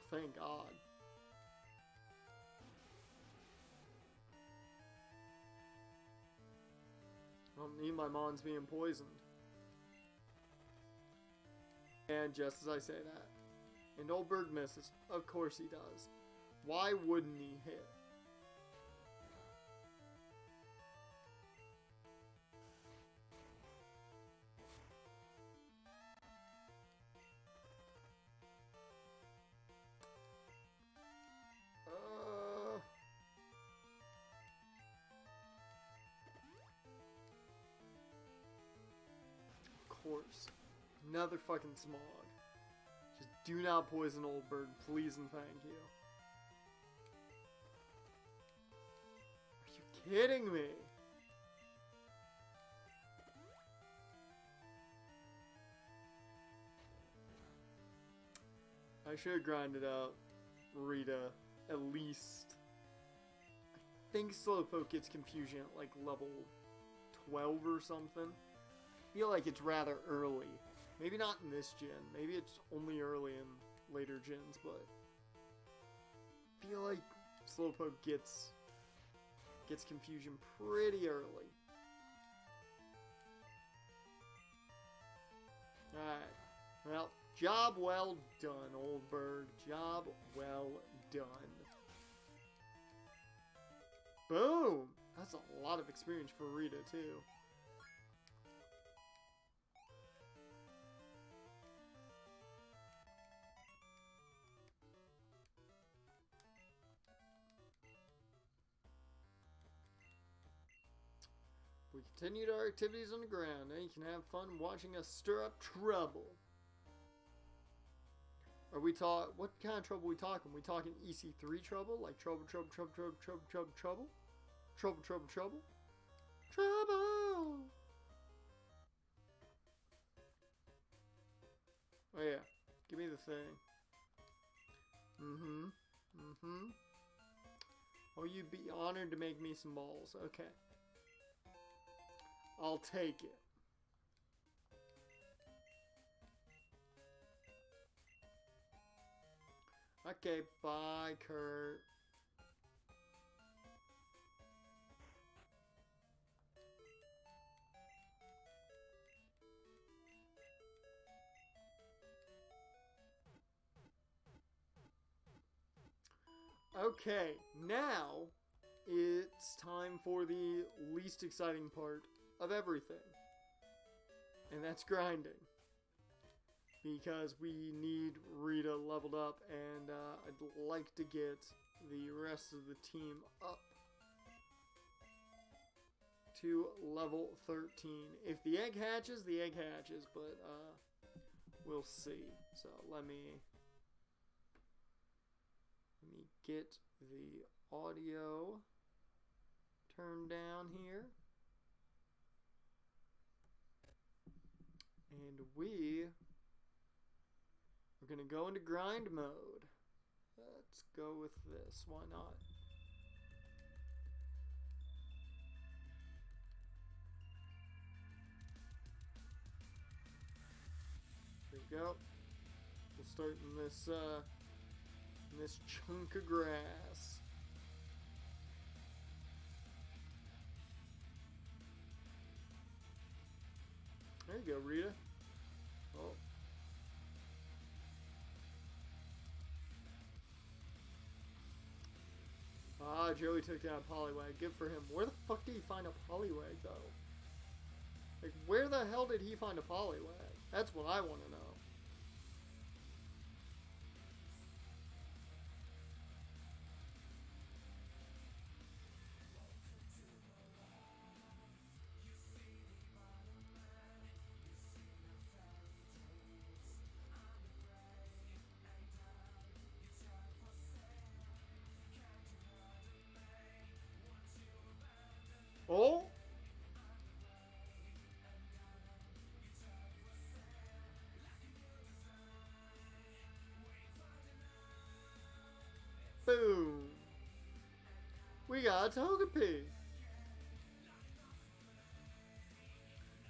Thank God. I don't need my mons being poisoned. And just as I say that, and Oldberg misses. Of course he does. Why wouldn't he hit? Of course. Another fucking Smog. Just do not poison Oldberg, please and thank you. Are you kidding me? I should have grinded out Rita at least. I think Slowpoke gets Confusion at like level 12 or something. I feel like it's rather early. Maybe not in this gen. Maybe it's only early in later gens, but I feel like Slowpoke gets Confusion pretty early. Alright. Well, job well done, Oldberg. Job well done. Boom! That's a lot of experience for Rita, too. We continued our activities on the ground. Now you can have fun watching us stir up trouble. Are we what kind of trouble are we talking? We talking EC3 trouble? Like trouble? Oh yeah. Give me the thing. Oh, you'd be honored to make me some balls. Okay. I'll take it. Okay, bye, Kurt. Okay, now it's time for the least exciting part of everything. And that's grinding. Because we need Rita leveled up, and I'd like to get the rest of the team up to level 13. If the egg hatches, the egg hatches, but we'll see. So let me get the audio turned down here. And we are going to go into grind mode. Let's go with this. Why not? There we go. We'll start in this chunk of grass. There you go, Rita. Oh. Ah, Joey took down a Poliwag. Good for him. Where the fuck did he find a Poliwag, though? Like, where the hell did he find a Poliwag? That's what I want to know. Oh? Boom. We got a Togepi.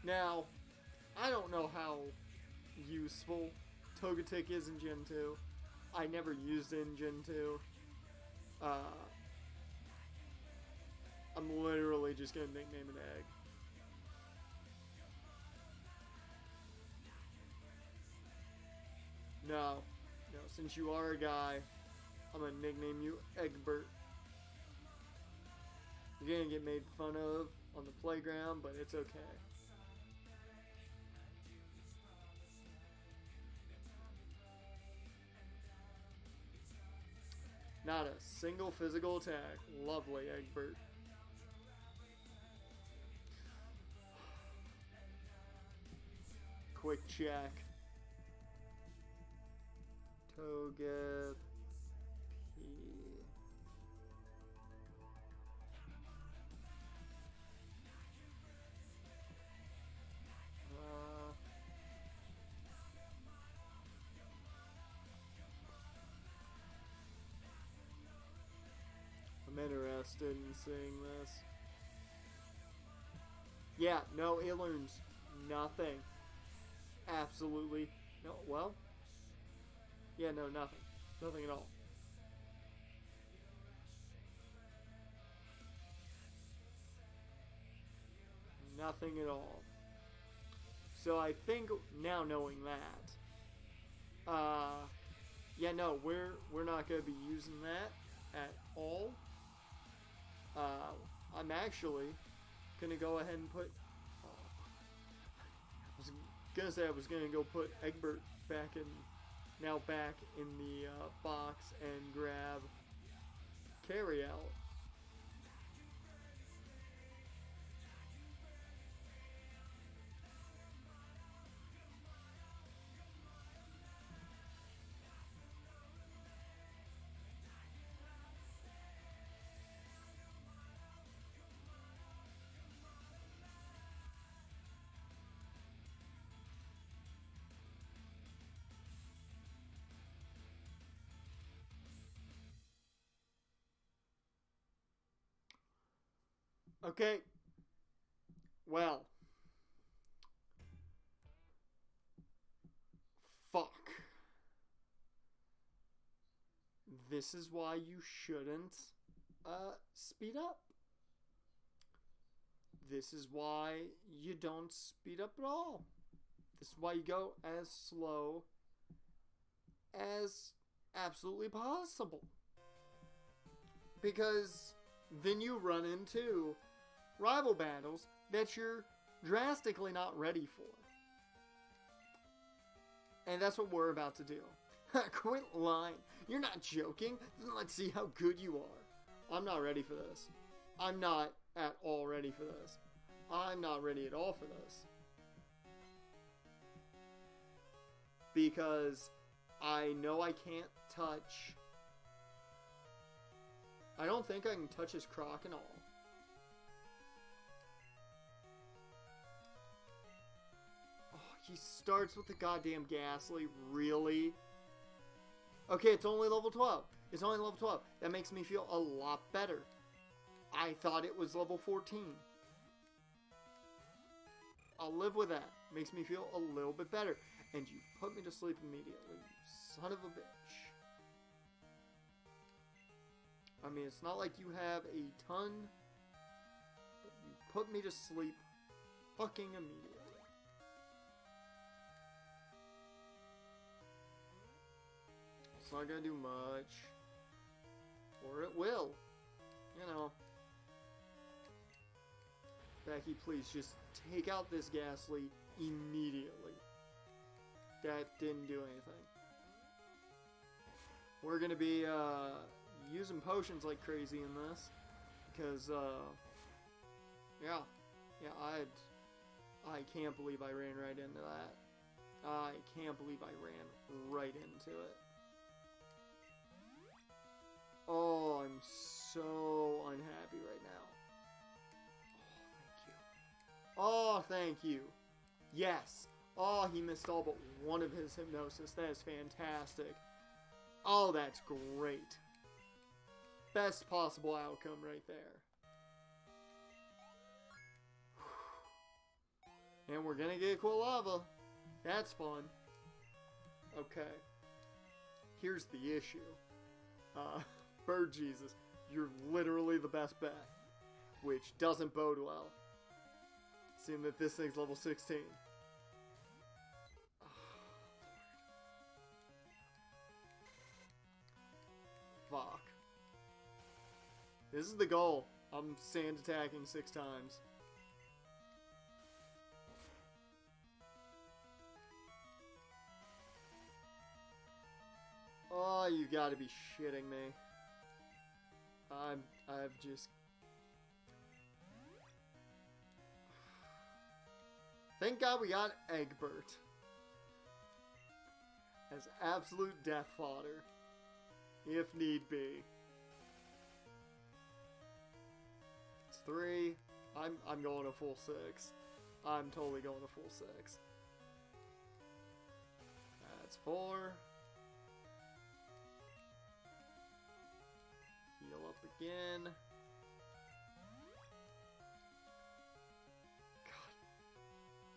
Now, I don't know how useful Togetic is in Gen 2. I never used it in Gen 2. I'm literally just gonna nickname an egg. No, since you are a guy, I'm gonna nickname you Egbert. You're gonna get made fun of on the playground, but it's okay. Not a single physical attack. Lovely, Egbert. Quick check. Togepi. I'm interested in seeing this. Yeah, no, it learns nothing. Absolutely. No, well. Yeah, no, nothing. Nothing at all. Nothing at all. So I think now knowing that, yeah, no, we're not going to be using that at all. I'm actually going to go ahead and put, I was going to say I was going to go put Egbert back in the box and grab Carry Out. Okay. Well. Fuck. This is why you shouldn't speed up. This is why you don't speed up at all. This is why you go as slow as absolutely possible. Because then you run into rival battles that you're drastically not ready for. And that's what we're about to do. Quit lying. You're not joking. Let's see how good you are. I'm not ready for this. I'm not at all ready for this. I'm not ready at all for this. Because I know I can't touch... I don't think I can touch his Croc and all. Oh, He starts with the goddamn Gastly. Really? Okay, it's only level 12. It's only level 12. That makes me feel a lot better. I thought it was level 14. I'll live with that. Makes me feel a little bit better. And you put me to sleep immediately, you son of a bitch. I mean, it's not like you have a ton, but you put me to sleep fucking immediately. It's not gonna do much. Or it will. You know. Becky, please just take out this Gastly immediately. That didn't do anything. We're gonna be using potions like crazy in this. Because, yeah, I can't believe I ran right into that. I can't believe I ran right into it. Oh, I'm so unhappy right now. Oh, thank you. Yes. Oh, he missed all but one of his hypnosis. That is fantastic. Oh, that's great. Best possible outcome right there. And we're gonna get cool lava. That's fun. Okay. Here's the issue. Bird Jesus, you're literally the best bet. Which doesn't bode well. Seeing that this thing's level 16. Oh, fuck. This is the goal. I'm sand attacking 6 times. Oh, you gotta be shitting me. I've just... Thank God we got Egbert. As absolute death fodder. If need be. It's 3. I'm going a full 6. I'm totally going a full 6. That's 4. Heal up again.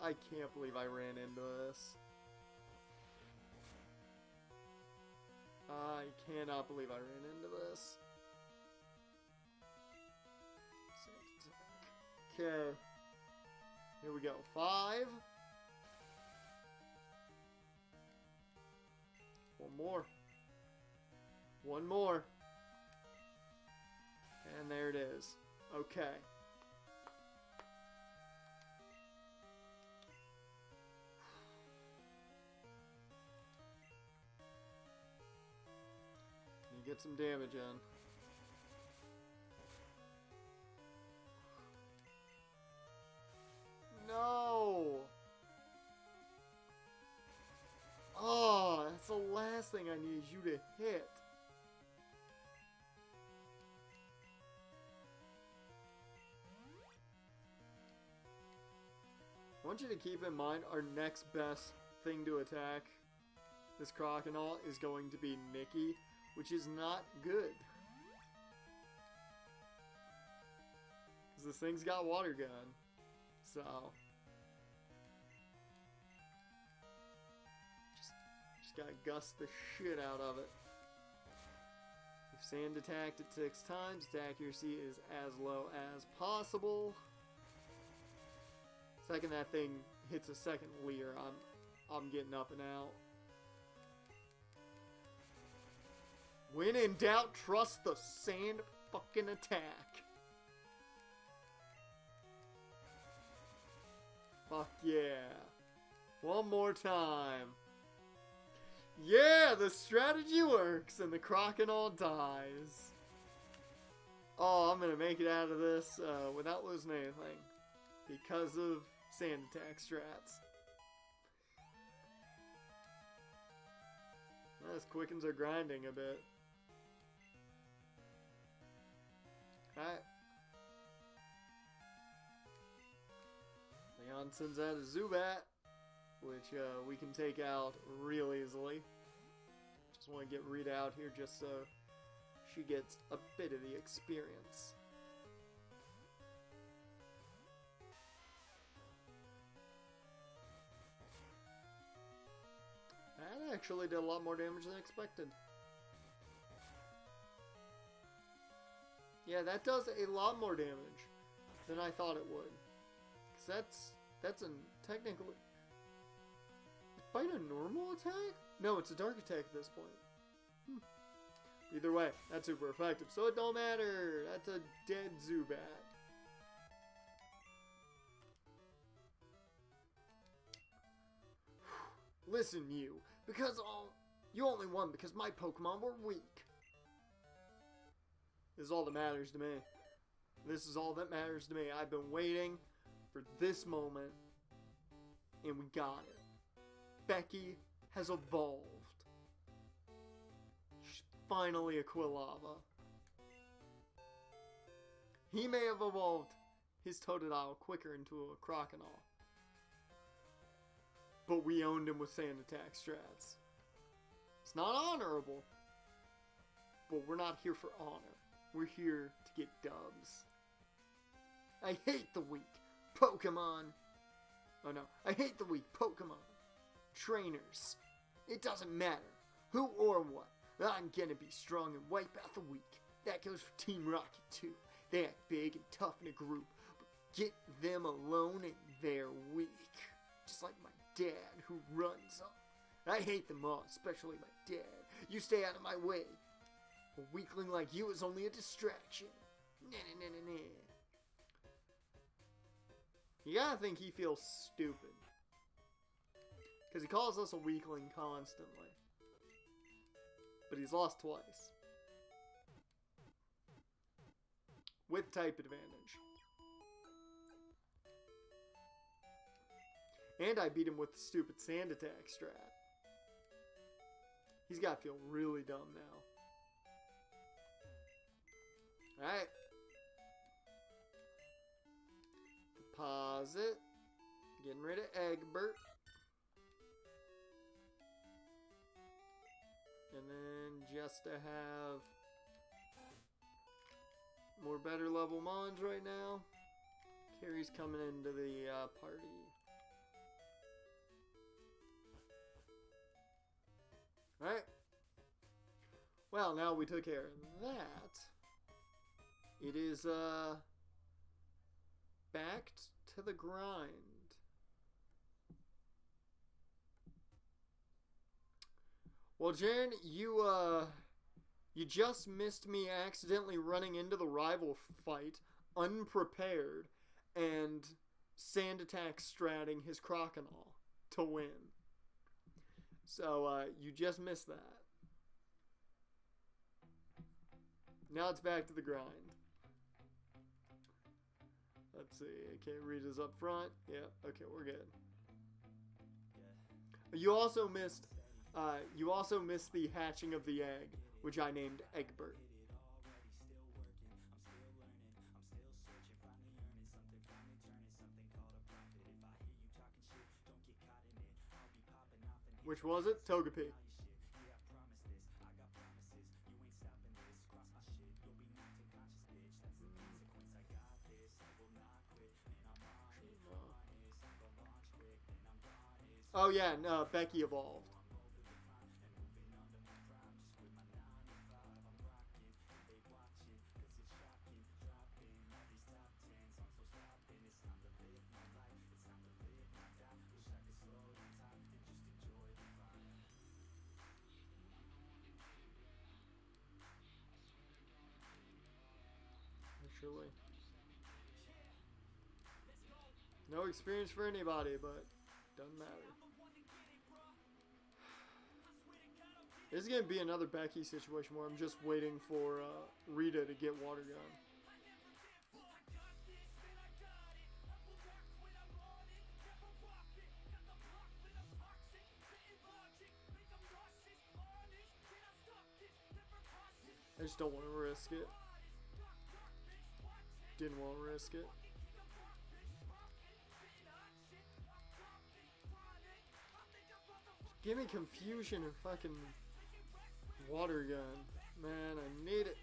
I can't believe I ran into this. I cannot believe I ran into this. Okay. Here we go. 5. One more. One more. And there it is. Okay. You get some damage in. No! Oh, that's the last thing I need you to hit. I want you to keep in mind our next best thing to attack this crocodile is going to be Mickey, which is not good. Because this thing's got water gun. So just gotta gust the shit out of it. If sand attacked it 6 times, its accuracy is as low as possible. Second that thing hits a second leer, I'm getting up and out. When in doubt, trust the sand fucking attack. Fuck yeah. One more time. Yeah, the strategy works and the crocodile dies. Oh, I'm gonna make it out of this without losing anything. Because of sand attack strats. This quickens our grinding a bit. Alright. Leon sends out a Zubat. which we can take out real easily. Just want to get Rita out here just so she gets a bit of the experience. That actually did a lot more damage than expected. Yeah, that does a lot more damage than I thought it would. Because that's a technically... Is Bite a normal attack? No, it's a dark attack at this point. Either way, that's super effective, so it don't matter. That's a dead Zubat. Listen, you. You only won because my Pokemon were weak. This is all that matters to me. This is all that matters to me. I've been waiting for this moment, and we got it. Becky has evolved. She's finally a Quilava. He may have evolved his Totodile quicker into a Croconaw, but we owned him with Sand Attack strats. It's not honorable, but we're not here for honor. We're here to get dubs. I hate the weak Pokemon. Oh no, I hate the weak Pokemon. Trainers. It doesn't matter who or what. I'm gonna be strong and wipe out the weak. That goes for Team Rocket too. They act big and tough in a group, but get them alone and they're weak. Just like my dad who runs up. I hate them all, especially my dad. You stay out of my way. A weakling like you is only a distraction. Nah. You gotta think he feels stupid. Because he calls us a weakling constantly. But he's lost twice. With type advantage. And I beat him with the stupid Sand Attack strat. He's gotta feel really dumb now. Alright. Deposit. Getting rid of Egbert. And then just to have more better level Mons right now. Carrie's coming into the party. Alright. Well, now we took care of that. It is, back to the grind. Well, Jaren, you just missed me accidentally running into the rival fight, unprepared, and Sand Attack stratting his Croconaw to win. So, you just missed that. Now it's back to the grind. Let's see. Okay, Rita's up front. Yep. Okay, we're good. You also missed the hatching of the egg, which I named Egbert. Which was it? Togepi. Oh yeah, no, Becky evolved. Surely. No experience for anybody, but doesn't matter. This is going to be another Becky situation where I'm just waiting for Rita to get Water Gun. I just don't want to risk it. Didn't want to risk it. Give me confusion and fucking water gun. Man, I need it.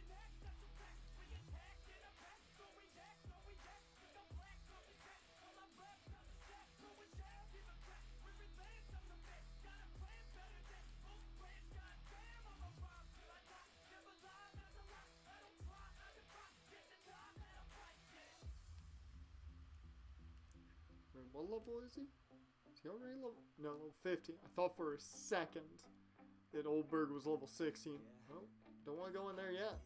Wait, what level is he? Is he already level? No, level 15. I thought for a second that Oldberg was level 16. Oh, don't want to go in there yet.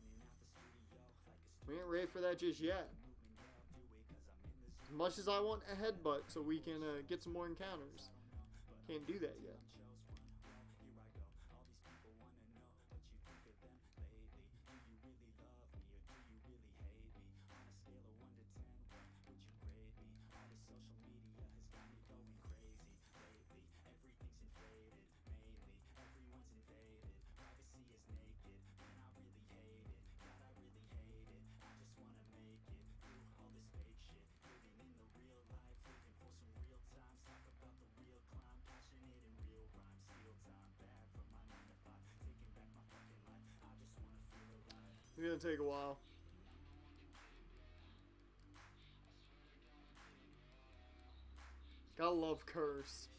We ain't ready for that just yet. As much as I want a headbutt so we can get some more encounters. Can't do that yet. It's gonna take a while. Gotta love Curse.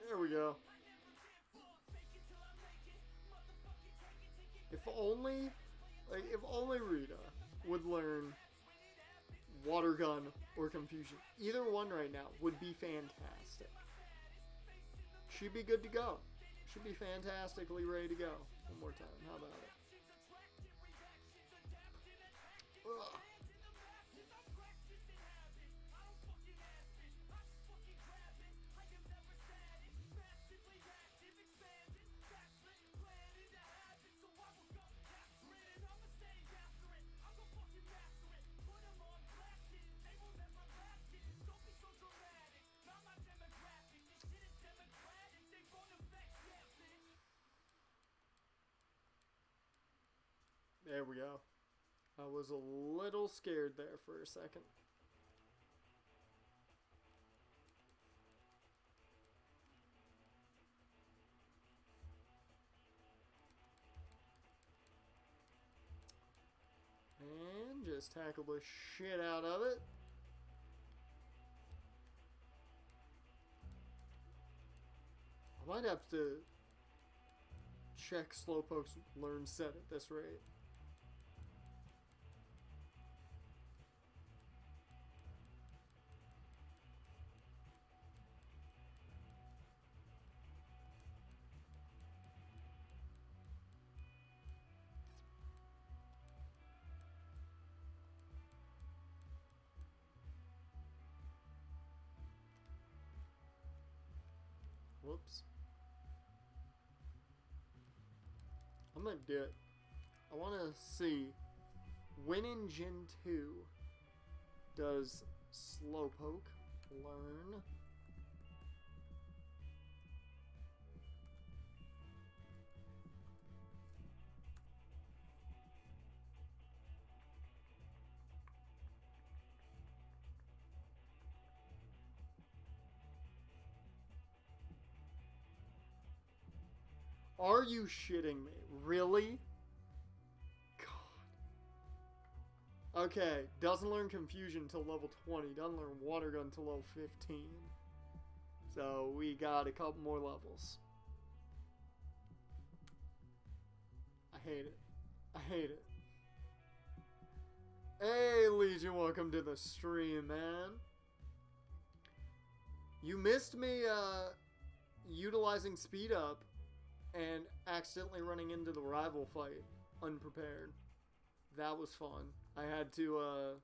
There we go. If only Rita would learn Water Gun or Confusion. Either one right now would be fantastic. She'd be good to go. She'd be fantastically ready to go. One more time. How about it? Ugh. There we go. I was a little scared there for a second. And just tackle the shit out of it. I might have to check Slowpoke's learn set at this rate. Whoops. I'm gonna do it. I want to see when in Gen 2 does Slowpoke learn Are you shitting me? Really? God. Okay, doesn't learn Confusion until level 20. Doesn't learn Water Gun until level 15. So we got a couple more levels. I hate it. I hate it. Hey, Legion, welcome to the stream, man. You missed me utilizing speed up and accidentally running into the rival fight unprepared. That was fun. I had to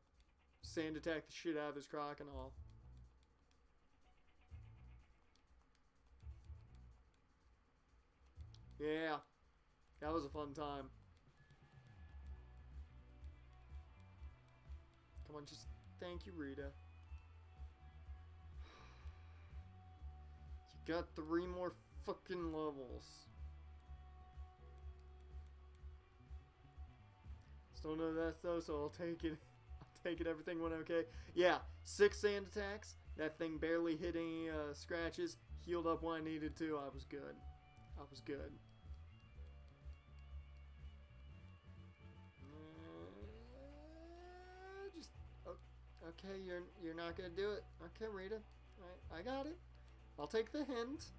sand attack the shit out of his Croconaw. Yeah, that was a fun time. Come on, just thank you, Rita. You got 3 more fucking levels. Still no that's though, so I'll take it. I'll take it. Everything went okay. Yeah, 6 sand attacks. That thing barely hit any scratches. Healed up when I needed to. I was good. I was good. Just okay. You're not gonna do it. Okay, Rita. I got it. I'll take the hint.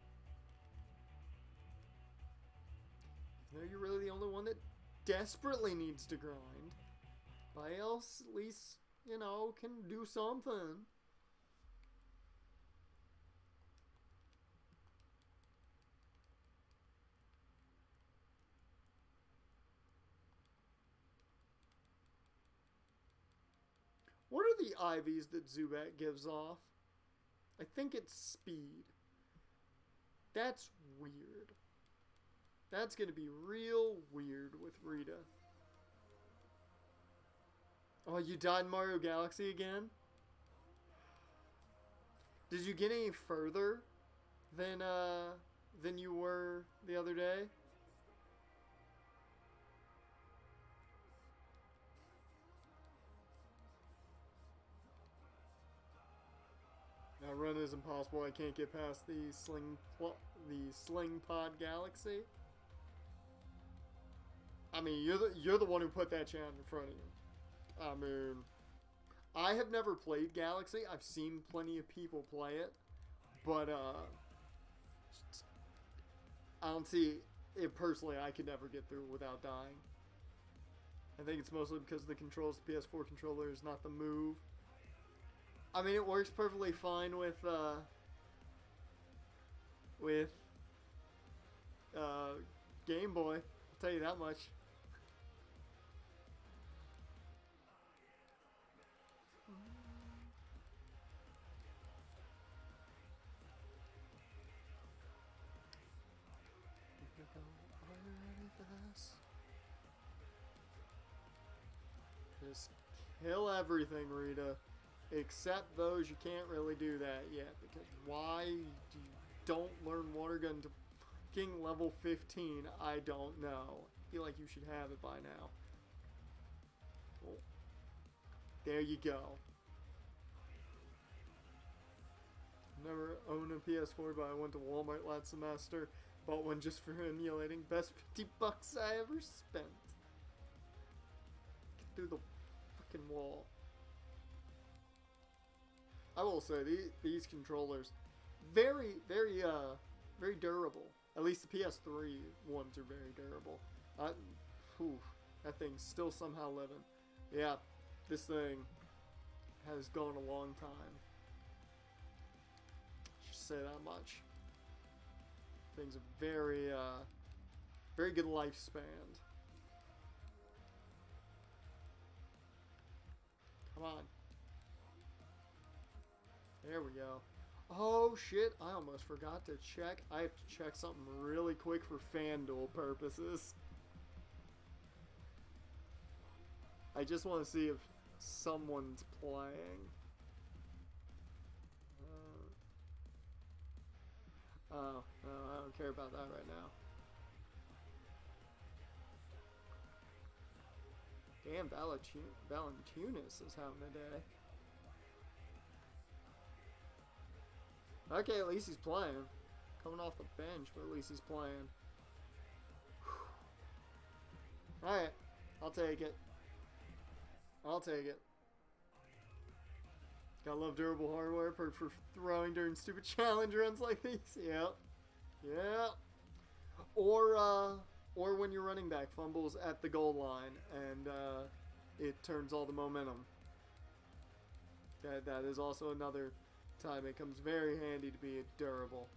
Even though you're really the only one that desperately needs to grind. Everybody else, at least, you know, can do something. What are the IVs that Zubat gives off? I think it's speed. That's weird. That's going to be real weird with Rita. Oh, you died in Mario Galaxy again? Did you get any further than you were the other day? That run is impossible. I can't get past the Sling Pod Galaxy. I mean, you're the one who put that challenge in front of you. I mean, I have never played Galaxy. I've seen plenty of people play it, but I don't see it personally. I could never get through without dying. I think it's mostly because the controls, the PS4 controller is not the move. I mean, it works perfectly fine with Game Boy. I'll tell you that much. Are you ready for this? Just kill everything, Rita. Except those, you can't really do that yet. Because why you don't learn Water Gun to fucking level 15, I don't know. I feel like you should have it by now. Oh. There you go. Never owned a PS4, but I went to Walmart last semester. Bought one just for emulating. Best 50 bucks I ever spent. Get through the fucking wall. I will say, these controllers, very durable. At least the PS3 ones are very durable. That thing's still somehow living. Yeah, this thing has gone a long time. Just say that much. Thing's a very good lifespan. Come on. There we go. Oh shit, I almost forgot to check. I have to check something really quick for FanDuel purposes. I just want to see if someone's playing. Oh, no, I don't care about that right now. Damn, Valentunas is having a day. Okay, at least he's playing. Coming off the bench, but at least he's playing. Alright, I'll take it. I'll take it. Gotta love durable hardware, perfect for throwing during stupid challenge runs like these. Yep. Yep. Or when your running back fumbles at the goal line and it turns all the momentum. That is also another time it comes very handy to be durable.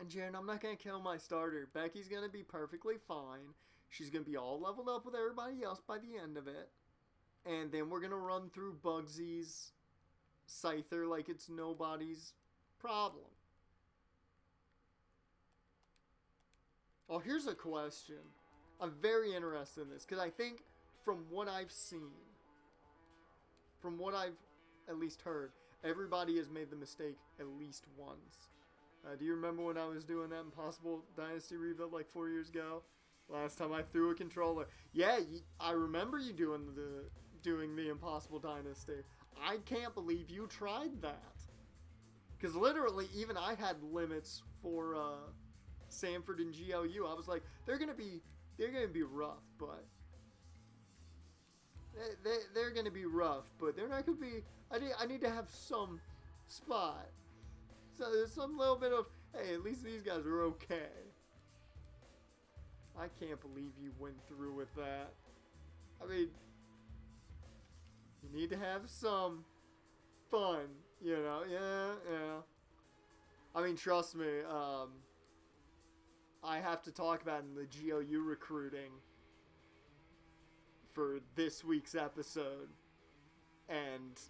And Jaren, I'm not going to kill my starter. Becky's going to be perfectly fine. She's going to be all leveled up with everybody else by the end of it. And then we're going to run through Bugsy's Scyther like it's nobody's problem. Oh, here's a question. I'm very interested in this. Because I think from what I've seen, from what I've at least heard, Everybody has made the mistake at least once. Do you remember when I was doing that Impossible Dynasty rebuild like 4 years ago? Last time I threw a controller. Yeah, I remember you doing the Impossible Dynasty. I can't believe you tried that. Because literally, even I had limits for Sanford and GLU. I was like, they're gonna be rough, but they're gonna be rough, but they're not gonna be. I need to have some spot. So there's some little bit of, hey, at least these guys are okay. I can't believe you went through with that. I mean, you need to have some fun, you know? Yeah. I mean, trust me, I have to talk about in the GOU recruiting for this week's episode, and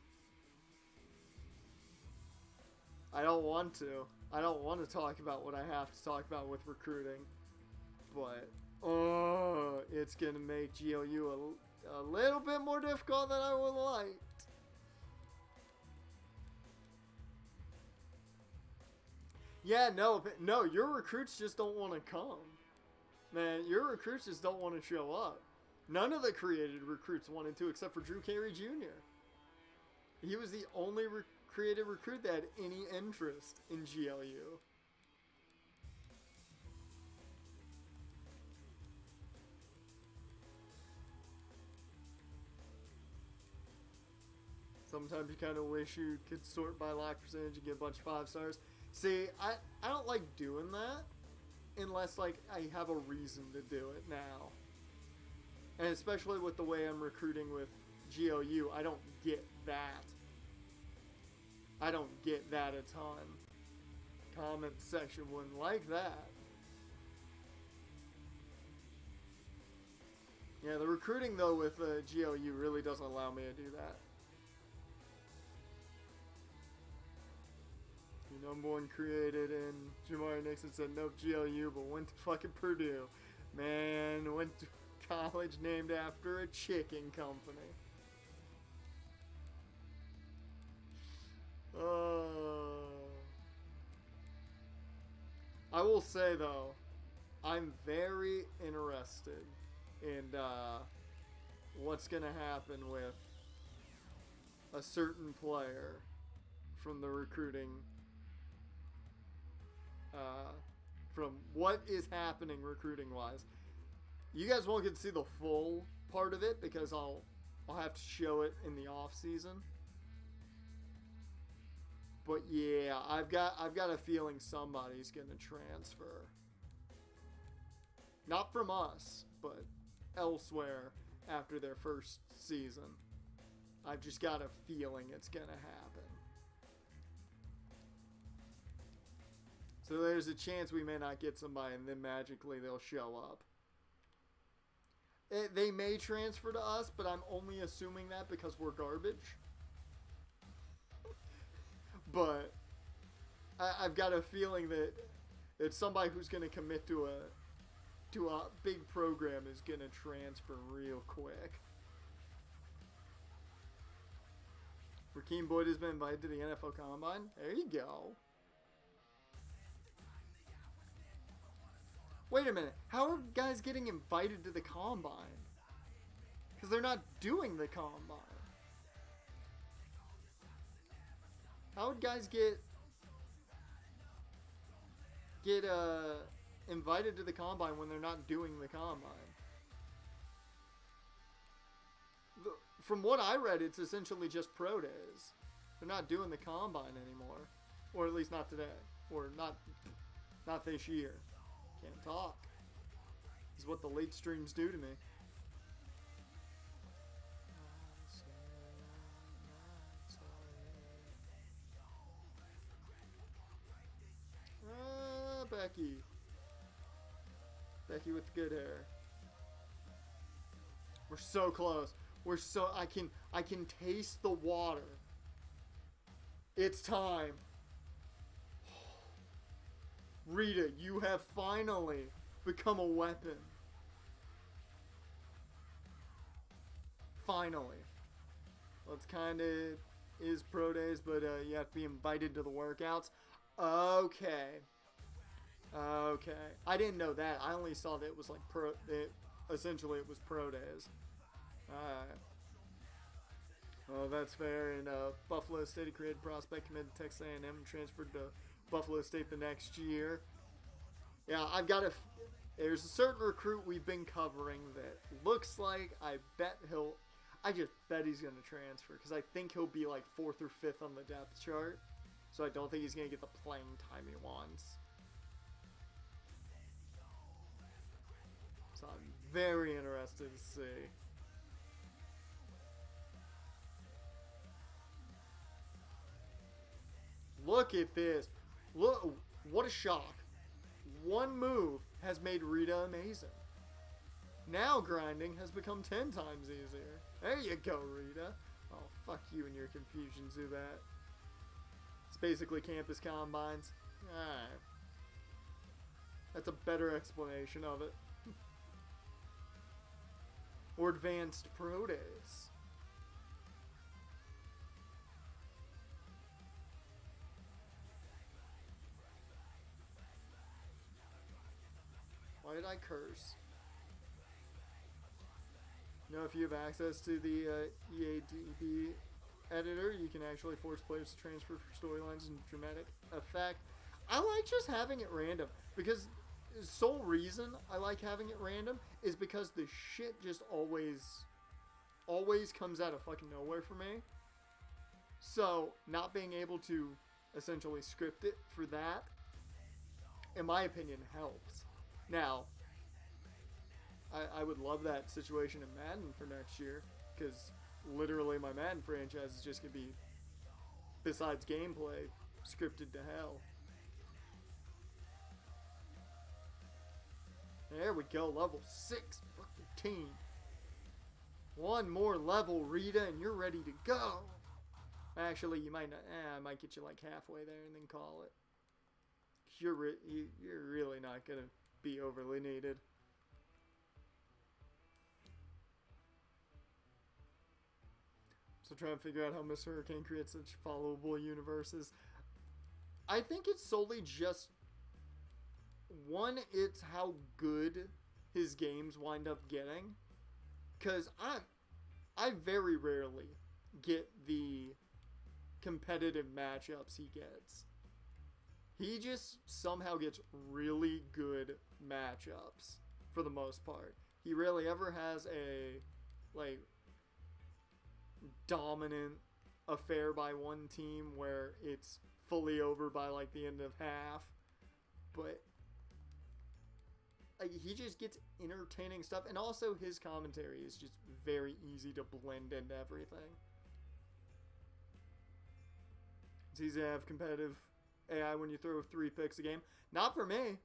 I don't want to. I don't want to talk about what I have to talk about with recruiting, but it's gonna make GOU a little bit more difficult than I would like. Yeah, no, your recruits just don't want to come. Man, your recruits just don't want to show up. None of the created recruits wanted to except for Drew Carey Jr. He was the only created recruit that had any interest in GLU. Sometimes you kind of wish you could sort by lock percentage and get a bunch of 5 stars. See, I don't like doing that unless, like, I have a reason to do it now. And especially with the way I'm recruiting with GOU, I don't get that. I don't get that a ton. Comment section wouldn't like that. Yeah, the recruiting, though, with GOU really doesn't allow me to do that. Your number one created, and Jamari Nixon said nope GLU, but went to fucking Purdue. Man, went to college named after a chicken company. I will say, though, I'm very interested in what's going to happen with a certain player from the recruiting, from what is happening recruiting-wise. You guys won't get to see the full part of it because I'll have to show it in the off season. But yeah, I've got a feeling somebody's gonna transfer. Not from us, but elsewhere after their first season. I've just got a feeling it's gonna happen. So there's a chance we may not get somebody and then magically they'll show up. They may transfer to us, but I'm only assuming that because we're garbage. But I've got a feeling that somebody who's going to commit to a big program is going to transfer real quick. Rakeem Boyd has been invited to the NFL Combine. There you go. Wait a minute. How are guys getting invited to the Combine? Because they're not doing the Combine. How would guys get invited to the Combine when they're not doing the Combine? From what I read, it's essentially just pro days. They're not doing the Combine anymore. Or at least not today. Or not this year. Can't talk. This is what the late streams do to me. Becky with the good hair. We're so close. I can taste the water. It's time. Rita, you have finally become a weapon. Finally. Let's kind of is pro days, but you have to be invited to the workouts. Okay. Okay. I didn't know that. I only saw that it was like essentially it was pro days. Alright. Well, that's fair. And Buffalo State, a creative prospect, committed to Texas A&M and transferred to Buffalo State the next year. Yeah, I've got a... There's a certain recruit we've been covering that looks like I just bet he's going to transfer because I think he'll be like 4th or 5th on the depth chart. So I don't think he's going to get the playing time he wants. So I'm very interested to see. Look at this. Look, what a shock. One move has made Rita amazing. Now grinding has become 10 times easier. There you go, Rita. Oh, fuck you and your confusion, Zubat. It's basically campus combines. Alright. That's a better explanation of it. Or advanced pro days. Why did I curse? You know, if you have access to the EADB editor, you can actually force players to transfer for storylines and dramatic effect. I like just having it random because the sole reason I like having it random is because the shit just always comes out of fucking nowhere for me. So not being able to essentially script it for that, in my opinion, helps. Now, I would love that situation in Madden for next year, because literally my Madden franchise is just going to be, besides gameplay, scripted to hell. There we go, level 6, fucking team. One more level, Rita, and you're ready to go. Actually, you might not, I might get you like halfway there and then call it. You're really not going to be overly needed. So trying to figure out how Mr. Hurricane creates such followable universes. I think it's solely just, one, it's how good his games wind up getting. Because I very rarely get the competitive matchups he gets. He just somehow gets really good matchups for the most part. He rarely ever has a, like, dominant affair by one team where it's fully over by, like, the end of half. But, like, he just gets entertaining stuff. And also his commentary is just very easy to blend into everything. It's easy to have competitive AI when you throw 3 picks a game. Not for me.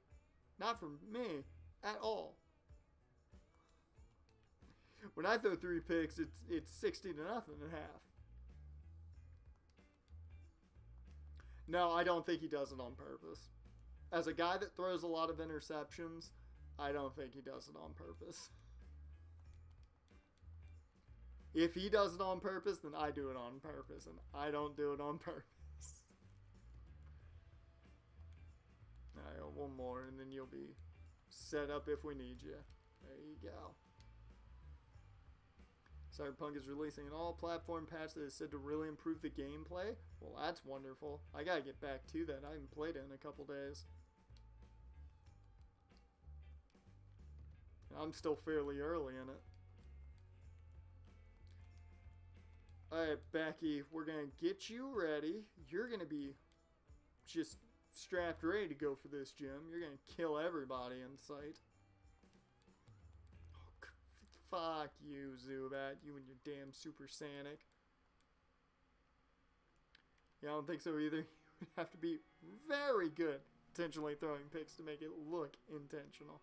Not for me at all. When I throw 3 picks, it's 60 to nothing at half. No, I don't think he does it on purpose. As a guy that throws a lot of interceptions, I don't think he does it on purpose. If he does it on purpose, then I do it on purpose, and I don't do it on purpose. Alright, one more, and then you'll be set up if we need you. There you go. Cyberpunk is releasing an all-platform patch that is said to really improve the gameplay. Well, that's wonderful. I gotta get back to that. I haven't played it in a couple days. I'm still fairly early in it. Alright, Becky, we're gonna get you ready. You're gonna be just strapped ready to go for this gym. You're gonna kill everybody in sight. Fuck you, Zubat. You and your damn Super Sonic. Yeah, I don't think so either. You would have to be very good intentionally throwing picks to make it look intentional.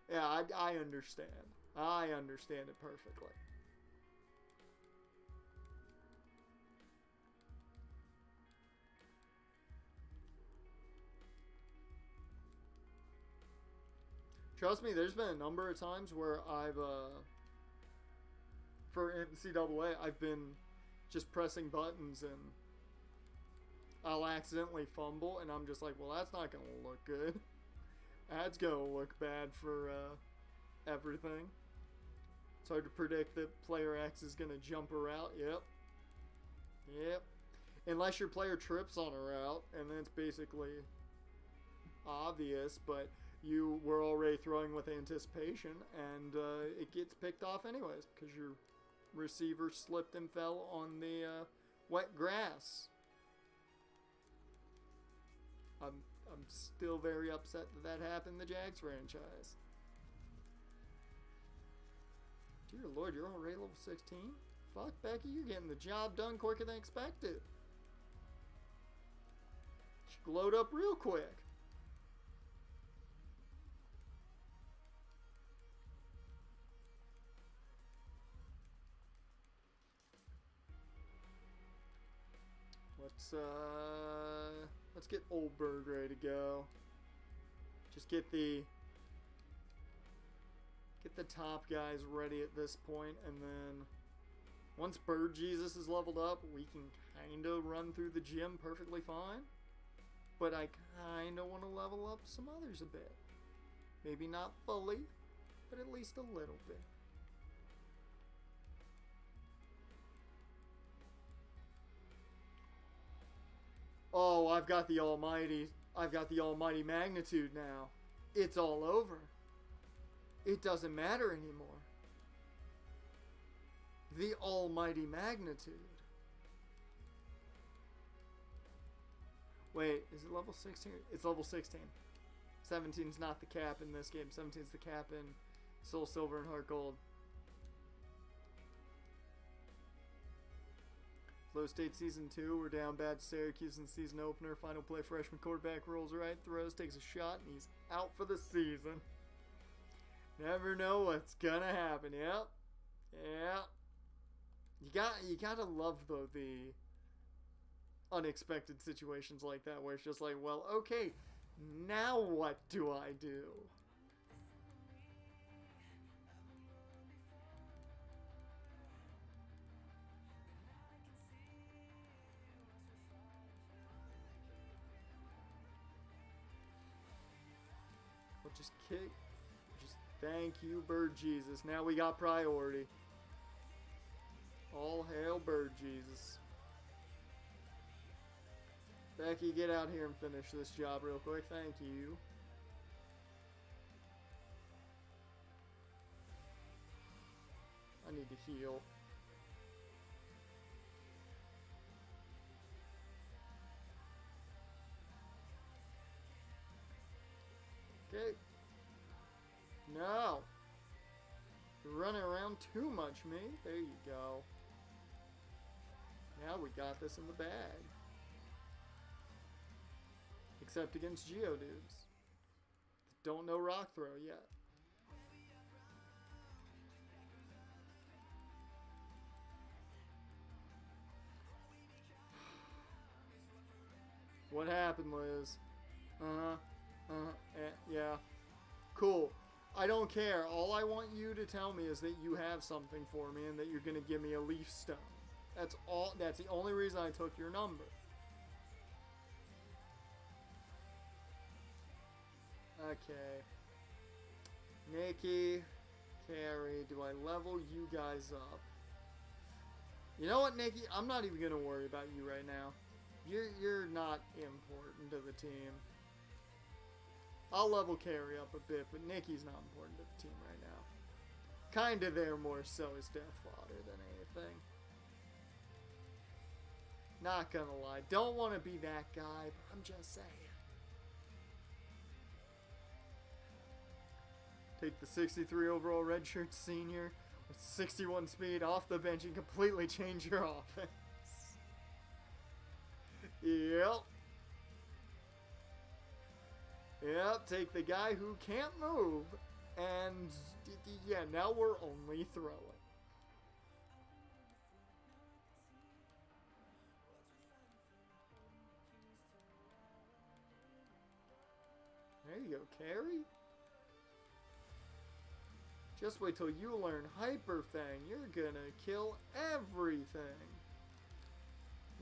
Yeah, I understand. I understand it perfectly. Trust me, there's been a number of times where I've, for NCAA, I've been just pressing buttons and I'll accidentally fumble, and I'm just like, well, that's not going to look good. That's going to look bad for everything. It's hard to predict that player X is going to jump a route. Yep. Unless your player trips on a route, and then it's basically obvious, but you were already throwing with anticipation, and it gets picked off anyways, because your receiver slipped and fell on the wet grass. I'm still very upset that happened in the Jags franchise. Dear Lord, you're already level 16? Fuck, Becky, you're getting the job done quicker than expected. She glowed up real quick. Let's get Old Bird ready to go. Just get the top guys ready at this point, and then once Bird Jesus is leveled up, we can kind of run through the gym perfectly fine. But I kind of want to level up some others a bit. Maybe not fully, but at least a little bit. Oh, I've got the almighty magnitude now. It's all over. It doesn't matter anymore. The almighty magnitude. Wait, is it level 16? It's level 16. 17's not the cap in this game. 17's the cap in Soul Silver and Heart Gold. Flow State Season 2, we're down bad to Syracuse in season opener. Final play, freshman quarterback rolls right, throws, takes a shot, and he's out for the season. Never know what's gonna happen. Yep. You gotta love, though, the unexpected situations like that, where it's just like, well, okay, now what do I do? Just kick. Just thank you, Bird Jesus. Now we got priority. All hail Bird Jesus. Becky, get out here and finish this job real quick. Thank you. I need to heal. Okay. No. You're running around too much, me. There you go. Now we got this in the bag. Except against Geodudes. Don't know Rock Throw yet. What happened, Liz? Yeah. Cool. I don't care. All I want you to tell me is that you have something for me and that you're going to give me a leaf stone. That's all. That's the only reason I took your number. Okay. Nikki, Carrie, do I level you guys up? You know what, Nikki? I'm not even going to worry about you right now. You're not important to the team. I'll level Carrie up a bit, but Nikki's not important to the team right now. Kinda there more so as death fodder than anything. Not gonna lie. Don't want to be that guy, but I'm just saying. Take the 63 overall redshirt senior with 61 speed off the bench and completely change your offense. Yep. Yep, take the guy who can't move, and yeah, now we're only throwing. There you go, Carrie. Just wait till you learn Hyper Fang. You're gonna kill everything.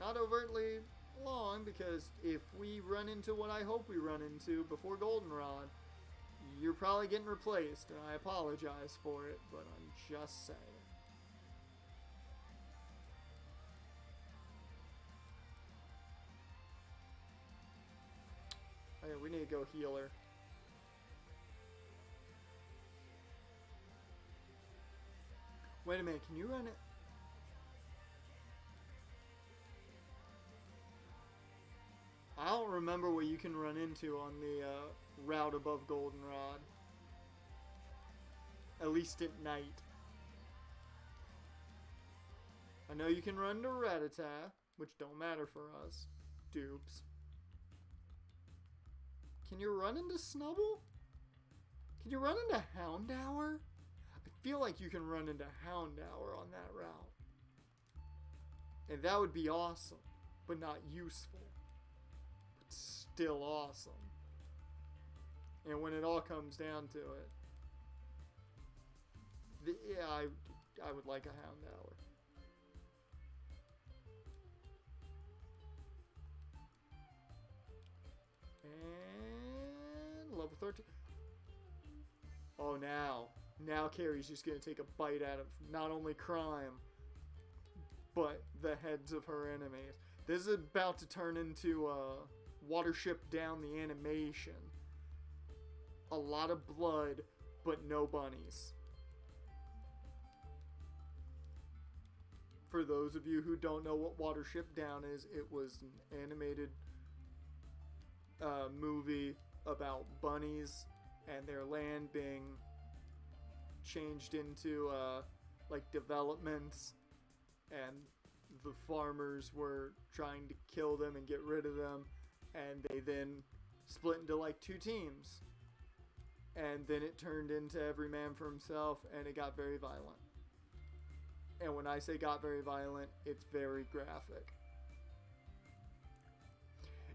Not overtly long, because if we run into what I hope we run into before Goldenrod, you're probably getting replaced, and I apologize for it, but I'm just saying. Okay, we need to go healer. Wait a minute, can you run it? I don't remember what you can run into on the route above Goldenrod. At least at night. I know you can run to Rattata, which don't matter for us. Dupes. Can you run into Snubble? Can you run into Houndour? I feel like you can run into Houndour on that route. And that would be awesome, but not useful. But still awesome. And when it all comes down to it, yeah, I would like a Houndour. And level 13. Oh, now Carrie's just going to take a bite out of not only crime, but the heads of her enemies. This is about to turn into Watership Down the animation. A lot of blood, but no bunnies. For those of you who don't know what Watership Down is, it was an animated movie about bunnies and their land being changed into like developments, and the farmers were trying to kill them and get rid of them, and they then split into like two teams, and then it turned into every man for himself, and it got very violent. And when I say got very violent, it's very graphic.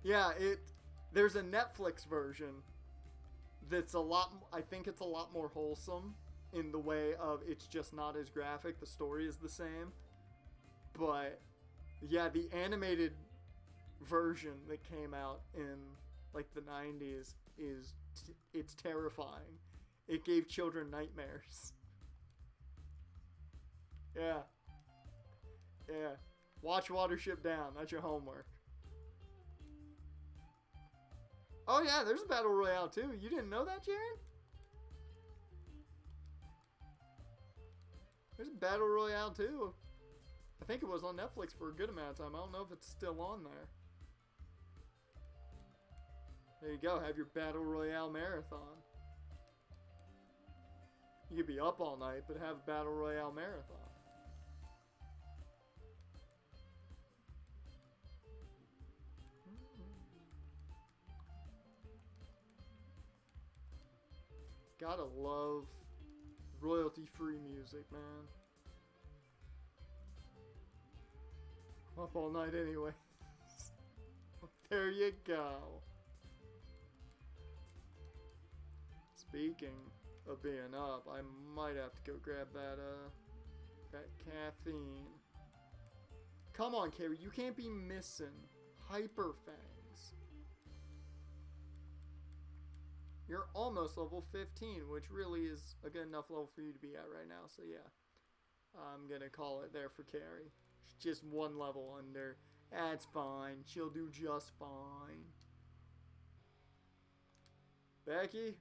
Yeah, there's a Netflix version that's I think it's a lot more wholesome in the way of it's just not as graphic. The story is the same. But yeah, the animated version that came out in like the 90s it's terrifying. It gave children nightmares. Yeah. Watch Watership Down. That's your homework. Oh yeah, there's a Battle Royale too. You didn't know that, Jared? There's a Battle Royale too. I think it was on Netflix for a good amount of time. I don't know if it's still on there. There you go. Have your Battle Royale marathon. You could be up all night, but have a Battle Royale marathon. Gotta love royalty-free music, man. Up all night anyway. There you go. Speaking of being up, I might have to go grab that caffeine. Come on, Carrie, you can't be missing Hyper Fangs. You're almost level 15, which really is a good enough level for you to be at right now. So yeah, I'm gonna call it there for Carrie. She's just one level under. That's fine. She'll do just fine. Becky,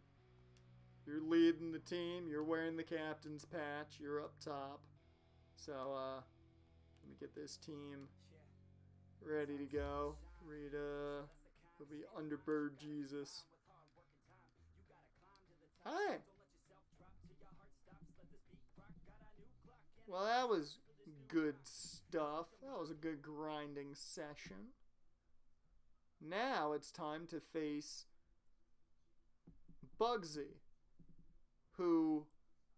you're leading the team. You're wearing the captain's patch. You're up top. So let me get this team ready to go. Rita will be Underbird Jesus. Hi. Well, that was good stuff. That was a good grinding session. Now it's time to face Bugsy, who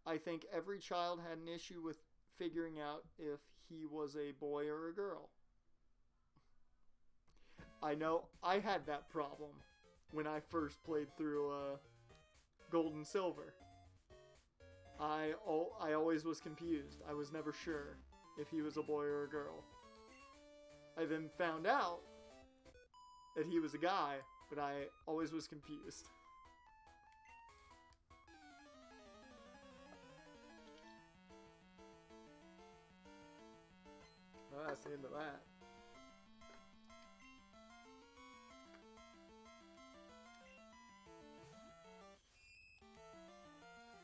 I think every child had an issue with figuring out if he was a boy or a girl. I know I had that problem when I first played through Gold and Silver. I always was confused. I was never sure if he was a boy or a girl. I then found out that he was a guy, but I always was confused. Oh, that's the end of that.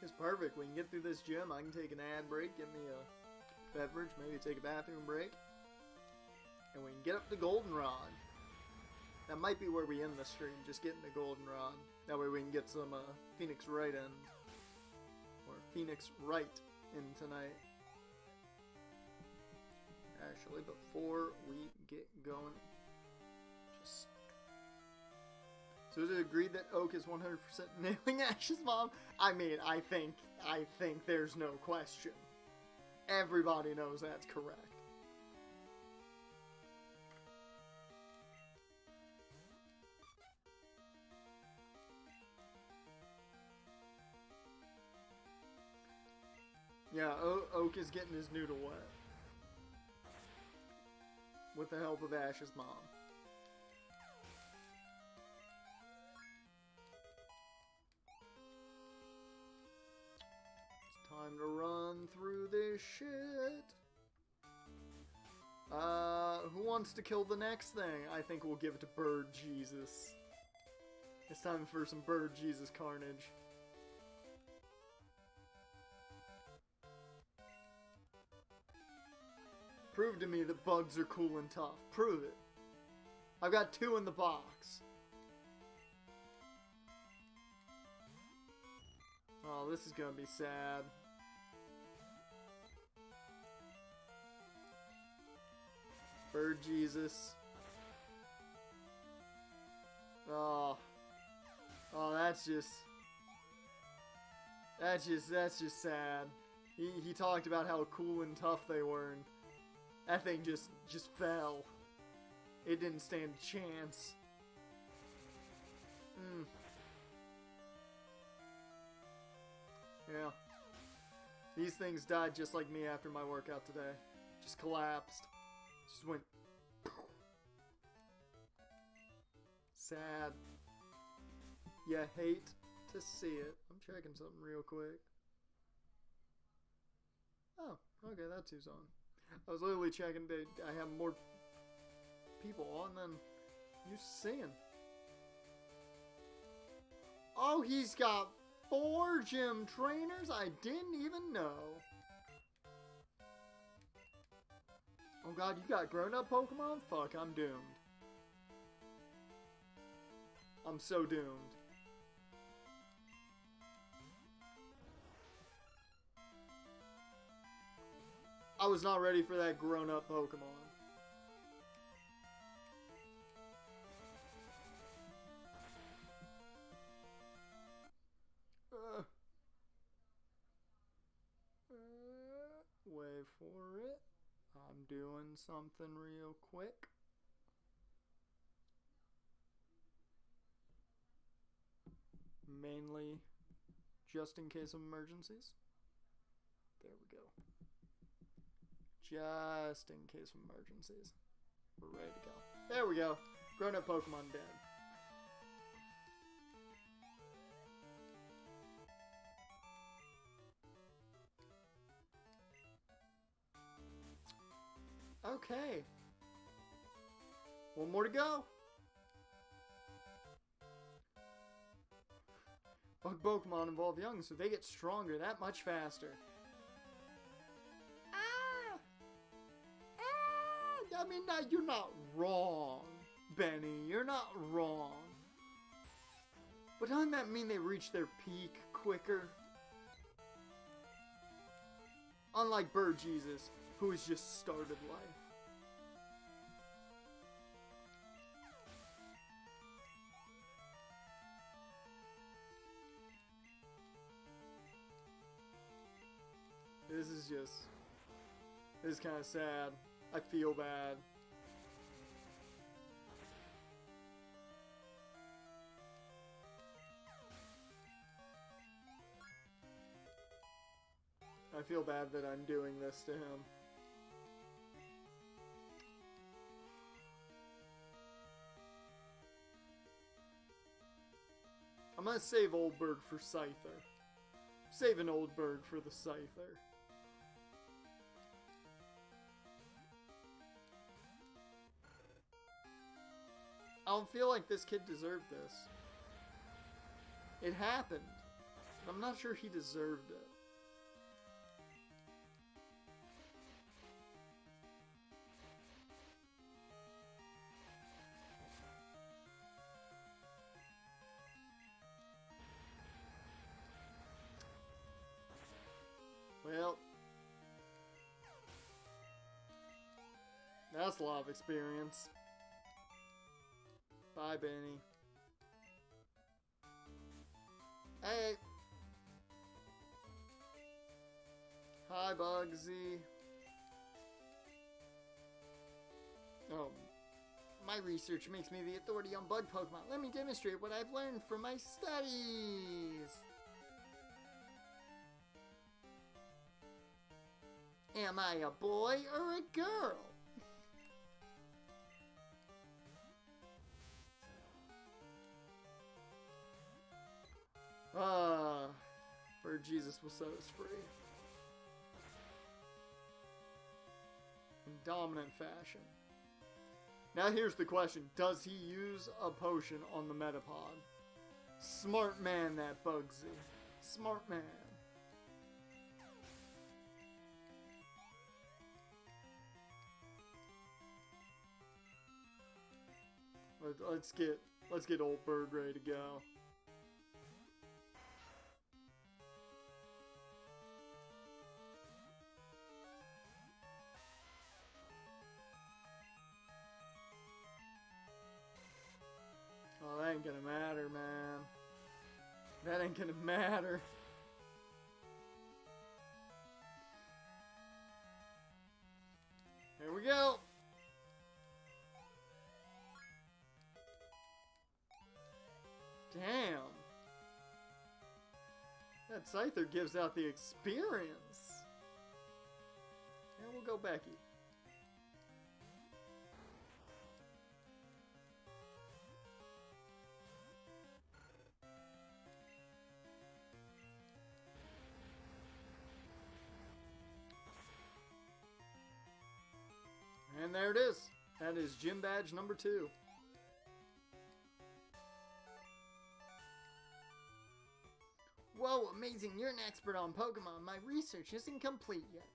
It's perfect. We can get through this gym. I can take an ad break, get me a beverage, maybe take a bathroom break. And we can get up the goldenrod. That might be where we end the stream, just getting the goldenrod. That way we can get some Phoenix Wright in. Or Phoenix Wright in tonight. Actually, before we get going, just... So is it agreed that Oak is 100% nailing Ash's mom? I mean, I think there's no question. Everybody knows that's correct. Yeah, Oak is getting his noodle wet. With the help of Ash's mom. It's time to run through this shit. Who wants to kill the next thing? I think we'll give it to Bird Jesus. It's time for some Bird Jesus carnage. Prove to me that bugs are cool and tough. Prove it. I've got 2 in the box. Oh, this is gonna be sad. Bird Jesus. Oh. Oh, that's just sad. He talked about how cool and tough they were, and that thing just fell. It didn't stand a chance. Yeah. These things died just like me after my workout today. Just collapsed. Just went... Sad. You hate to see it. I'm checking something real quick. Oh, okay, that's who's on. I was literally checking that I have more people on than you seeing. Oh, he's got 4 gym trainers? I didn't even know. Oh god, you got grown-up Pokemon? Fuck, I'm doomed. I'm so doomed. I was not ready for that grown-up Pokemon. Wait for it. I'm doing something real quick. Mainly just in case of emergencies. There we go. Just in case of emergencies. We're ready to go. There we go. Grown-up Pokemon dead. Okay. One more to go. Bug Pokemon evolve young, so they get stronger that much faster. I mean, you're not wrong, Benny. You're not wrong. But doesn't that mean they reach their peak quicker? Unlike Bird Jesus, who has just started life. This is kind of sad. I feel bad. I feel bad that I'm doing this to him. I'm gonna save Old Bird for Scyther. Saving Old Bird for the Scyther. I don't feel like this kid deserved this. It happened. I'm not sure he deserved it. Well, that's a lot of experience. Bye, Benny. Hey. Hi, Bugsy. Oh, my research makes me the authority on bug Pokemon. Let me demonstrate what I've learned from my studies. Am I a boy or a girl? Where Jesus will set us free. In dominant fashion. Now here's the question. Does he use a potion on the Metapod? Smart man, that Bugsy. Smart man. Let's get Old Bird ready to go. Oh, that ain't gonna matter, man. That ain't gonna matter. Here we go. Damn. That Scyther gives out the experience. And we'll go Becky. And there it is. That is gym badge number 2. Whoa, amazing. You're an expert on Pokemon. My research isn't complete yet.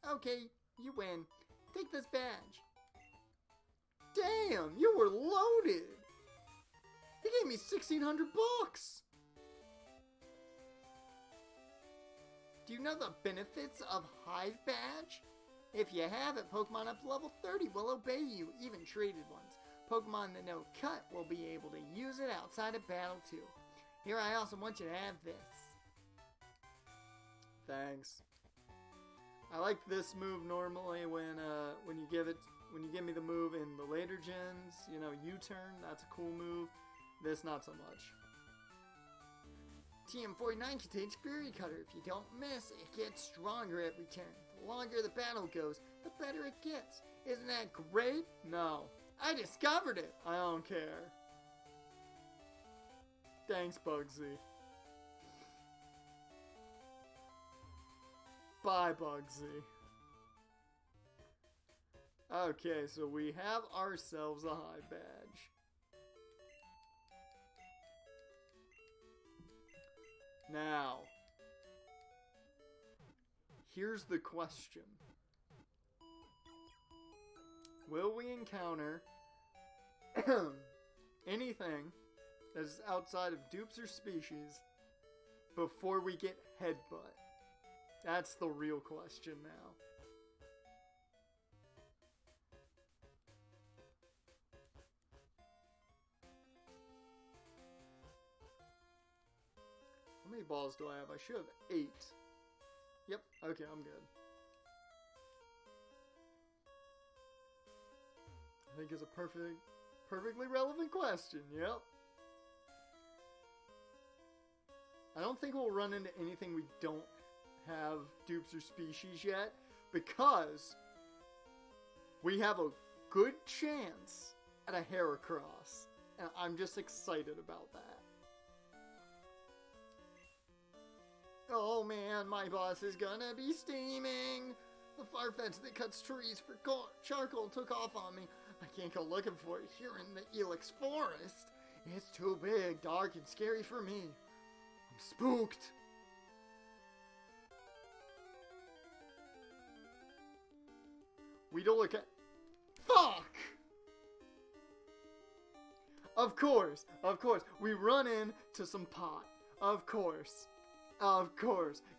Okay, you win. Take this badge. Damn, you were loaded. He gave me 1,600 bucks. Do you know the benefits of Hive Badge? If you have it, Pokemon up to level 30 will obey you, even traded ones. Pokemon that know Cut will be able to use it outside of battle too. Here, I also want you to have this. Thanks. I like this move normally when you give me the move in the later gens, you know, U-turn, that's a cool move. This not so much. TM49 contains Fury Cutter. If you don't miss, it gets stronger every turn. The longer the battle goes, the better it gets. Isn't that great? No. I discovered it. I don't care. Thanks, Bugsy. Bye, Bugsy. Okay, so we have ourselves a Hive Badge. Now, here's the question. Will we encounter anything that is outside of dupes or species before we get Headbutt? That's the real question now. How many balls do I have? I should have 8. Yep, okay, I'm good. I think it's a perfectly relevant question, yep. I don't think we'll run into anything we don't have dupes or species yet, because we have a good chance at a Heracross, and I'm just excited about that. Oh man, my boss is gonna be steaming. The Farfetch that cuts trees for charcoal took off on me. I can't go looking for it here in the Elix Forest. It's too big, dark, and scary for me. I'm spooked. We don't look at... Fuck! Of course. We run into some pot. Of course.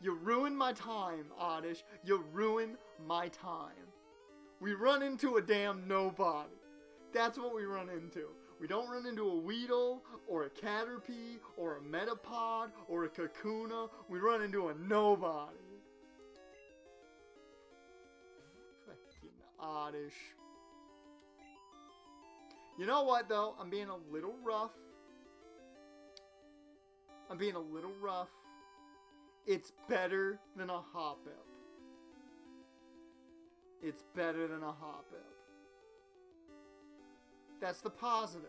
You ruined my time, Oddish. You ruined my time. We run into a damn nobody. That's what we run into. We don't run into a Weedle, or a Caterpie, or a Metapod, or a Kakuna. We run into a nobody. Fucking Oddish. You know what, though? I'm being a little rough. It's better than a Hoppip. That's the positive.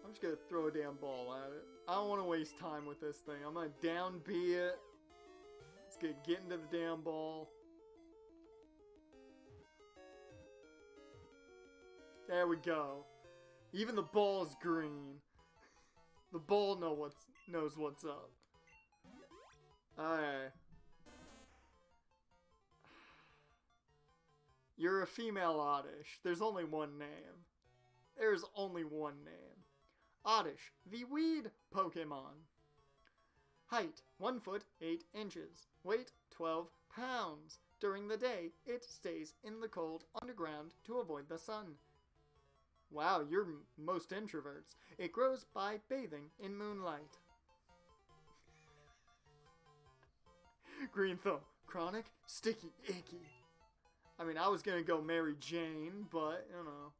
I'm just gonna throw a damn ball at it. I don't want to waste time with this thing. I'm gonna down B it. Let's get into the damn ball. There we go. Even the ball's green. The ball knows what's up. Alright. You're a female Oddish. There's only one name. Oddish, the weed Pokemon. Height, 1 foot 8 inches. Weight, 12 pounds. During the day, it stays in the cold underground to avoid the sun. Wow, you're most introverts. It grows by bathing in moonlight. Green thumb. Chronic, sticky, icky. I mean, I was gonna go Mary Jane, but, you know.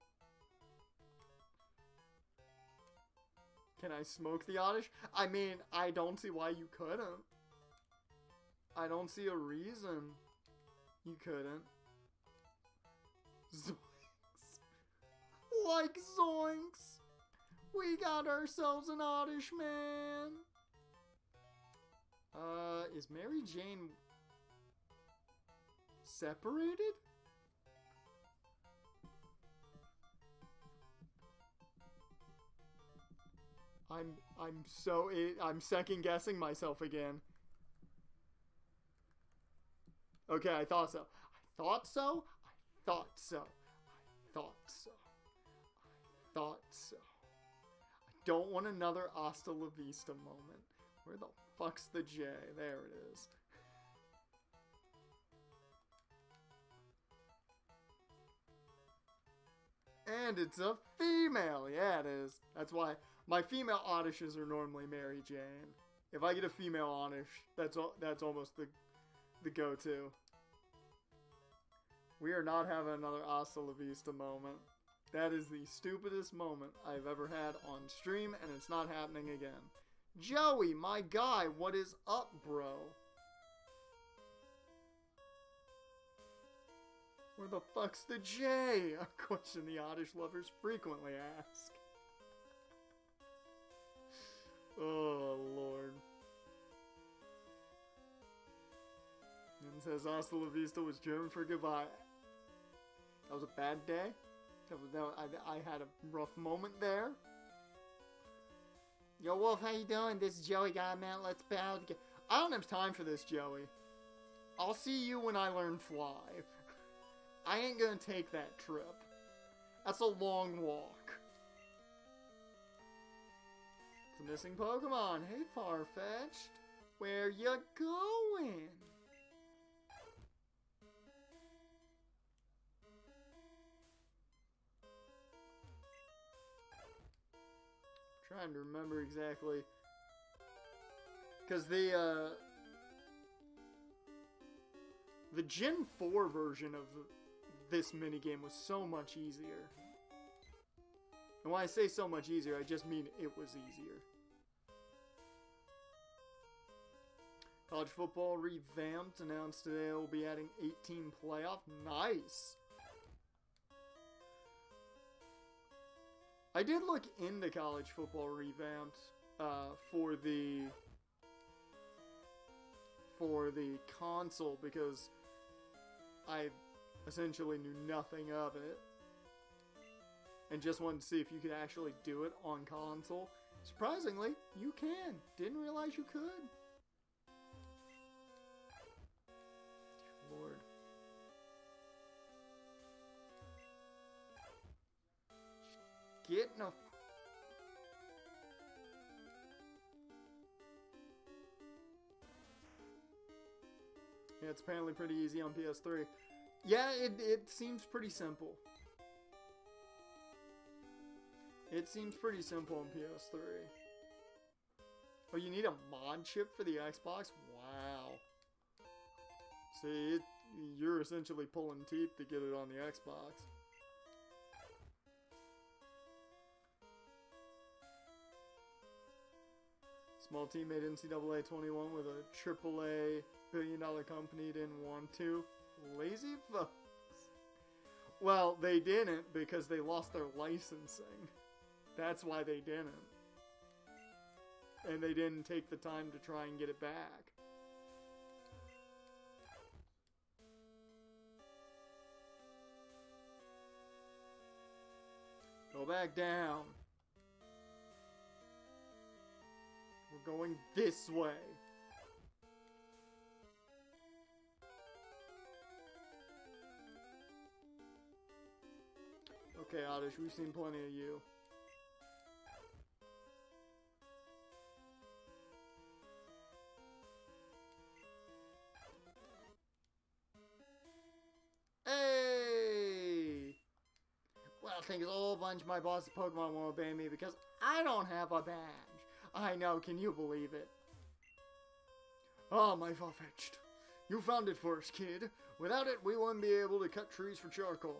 Can I smoke the Oddish? I mean, I don't see why you couldn't. I don't see a reason you couldn't. Zoinks. Like zoinks. We got ourselves an Oddish, man. Is Mary Jane separated? I'm second guessing myself again. Okay, I thought so. I don't want another Hasta La Vista moment. Where the fuck's the J? There it is. And it's a female. Yeah, it is. That's why my female Oddishes are normally Mary Jane. If I get a female Oddish, that's almost the go-to. We are not having another Hasta La Vista moment. That is the stupidest moment I've ever had on stream, and it's not happening again. Joey, my guy, what is up, bro? Where the fuck's the J? A question the Oddish lovers frequently ask. Oh, Lord. And says Hasta La Vista was German for goodbye. That was a bad day. I had a rough moment there. Yo, Wolf, how you doing? This is Joey Guy, man. Let's bow together. I don't have time for this, Joey. I'll see you when I learn fly. I ain't gonna take that trip. That's a long walk. It's a missing Pokemon. Hey, Farfetch'd. Where you going? Trying to remember exactly, because the Gen 4 version of this minigame was so much easier. And when I say so much easier, I just mean it was easier. College football revamped, announced today it will be adding 18 playoff. Nice! I did look into college football revamped for the console because I essentially knew nothing of it and just wanted to see if you could actually do it on console. Surprisingly, you can. Didn't realize you could. Dear Lord. Get in a... Yeah, it's apparently pretty easy on PS3. Yeah, it seems pretty simple. It seems pretty simple on PS3. Oh, you need a mod chip for the Xbox? Wow. See, you're essentially pulling teeth to get it on the Xbox. Small team made NCAA 21 with a AAA billion-dollar company didn't want to. Lazy fucks. Well, they didn't because they lost their licensing. That's why they didn't. And they didn't take the time to try and get it back. Go back down. We're going this way. Okay, Oddish, we've seen plenty of you. Hey! Well, thanks a whole bunch my boss at Pokemon won't obey me because I don't have a badge. I know, can you believe it? Oh, my Farfetch'd. You found it first, kid. Without it, we wouldn't be able to cut trees for charcoal.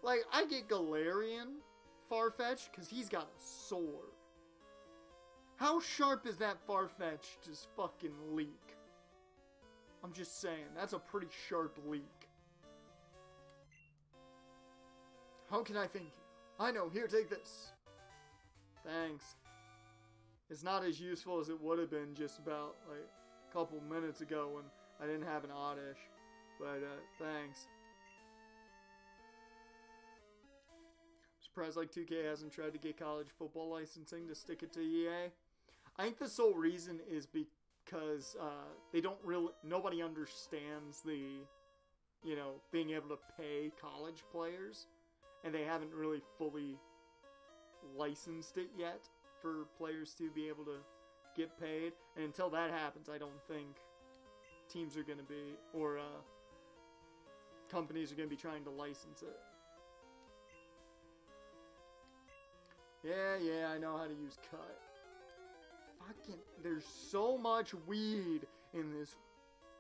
Like, I get Galarian Farfetch'd because he's got a sword. How sharp is that Farfetch'd's fucking leak? I'm just saying, that's a pretty sharp leak. How can I thank you? I know, here, take this. Thanks. It's not as useful as it would have been just about, like, a couple minutes ago when I didn't have an Oddish. But, thanks. Surprised like 2K hasn't tried to get college football licensing to stick it to EA. I think the sole reason is because they don't really, nobody understands the, you know, being able to pay college players, and they haven't really fully licensed it yet for players to be able to get paid. And until that happens, I don't think teams are going to be, or companies are going to be trying to license it. Yeah, I know how to use cut. Fucking, there's so much weed in this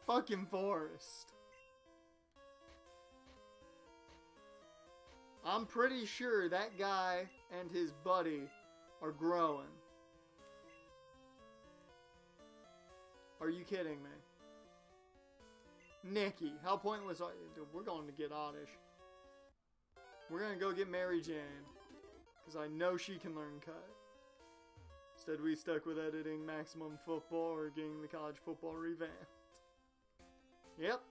fucking forest. I'm pretty sure that guy and his buddy are growing. Are you kidding me? Nikki, how pointless are you? Dude, we're going to get Oddish. We're going to go get Mary Jane. Because I know she can learn cut. Instead, we stuck with editing Maximum Football or getting the college football revamped. Yep.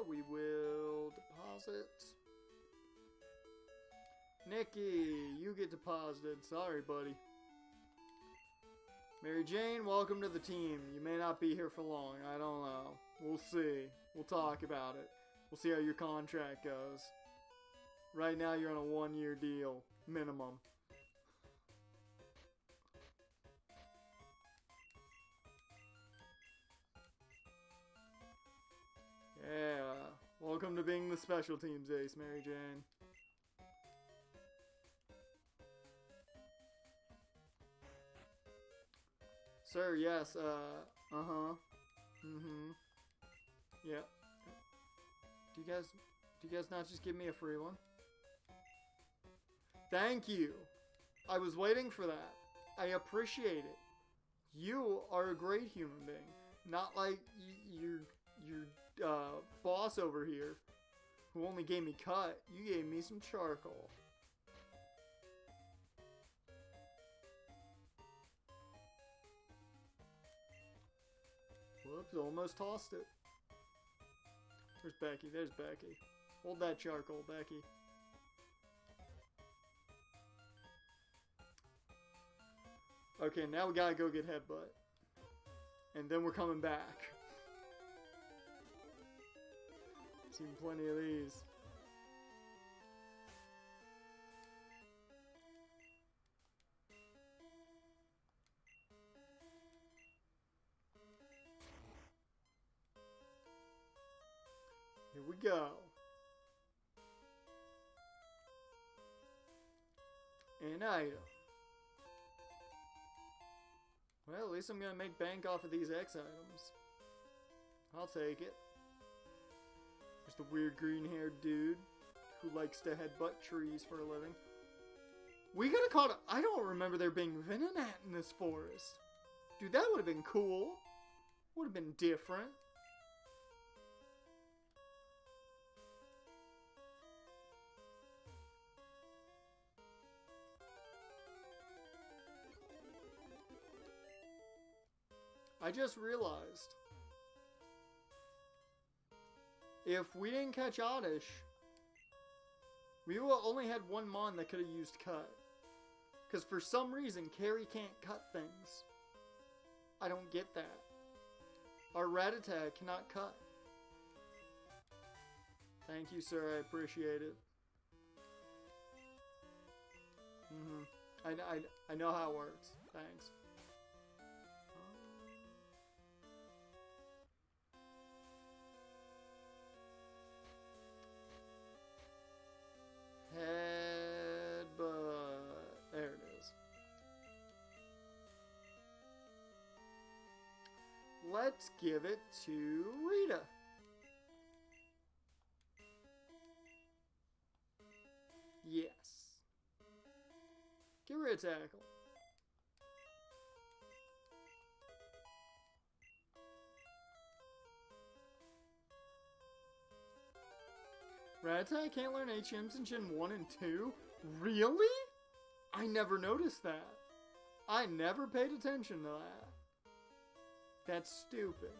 We will deposit. Nikki, you get deposited. Sorry, buddy. Mary Jane, welcome to the team. You may not be here for long. I don't know. We'll see. We'll talk about it. We'll see how your contract goes. Right now, you're on a 1-year deal. Minimum. Yeah. Welcome to being the special teams ace, Mary Jane. Sir, yes, Yeah. Do you guys not just give me a free one? Thank you. I was waiting for that. I appreciate it. You are a great human being. Not like your boss over here, who only gave me cut. You gave me some charcoal. Whoops, almost tossed it. Where's Becky? There's Becky. Hold that charcoal, Becky. Okay, now we gotta go get Headbutt. And then we're coming back. Seen plenty of these. Here we go. An item. Well, at least I'm gonna make bank off of these X items. I'll take it. There's the weird green-haired dude who likes to headbutt trees for a living. We could have caught I don't remember there being Venonat in this forest. Dude, that would have been cool. Would have been different. I just realized, if we didn't catch Oddish, we only had one Mon that could have used cut. Because for some reason, Carrie can't cut things. I don't get that. Our Rattata cannot cut. Thank you, sir. I appreciate it. I know how it works. Thanks. Headbutt. There it is. Let's give it to Rita. Yes. Give her a tackle. Rattata can't learn HMs in Gen 1 and 2? Really? I never noticed that. I never paid attention to that. That's stupid.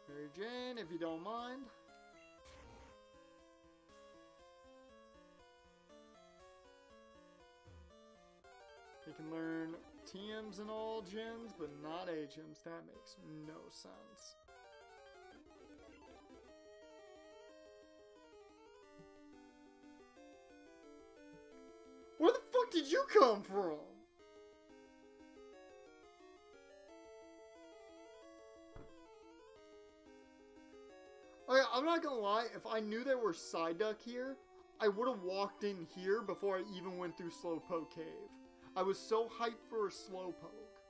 Mary Jane, if you don't mind. He can learn TMs in all gens, but not HMs. That makes no sense. Where the fuck did you come from? Okay, I'm not gonna lie, if I knew there were Psyduck here, I would have walked in here before I even went through Slowpoke Cave. I was so hyped for a Slowpoke.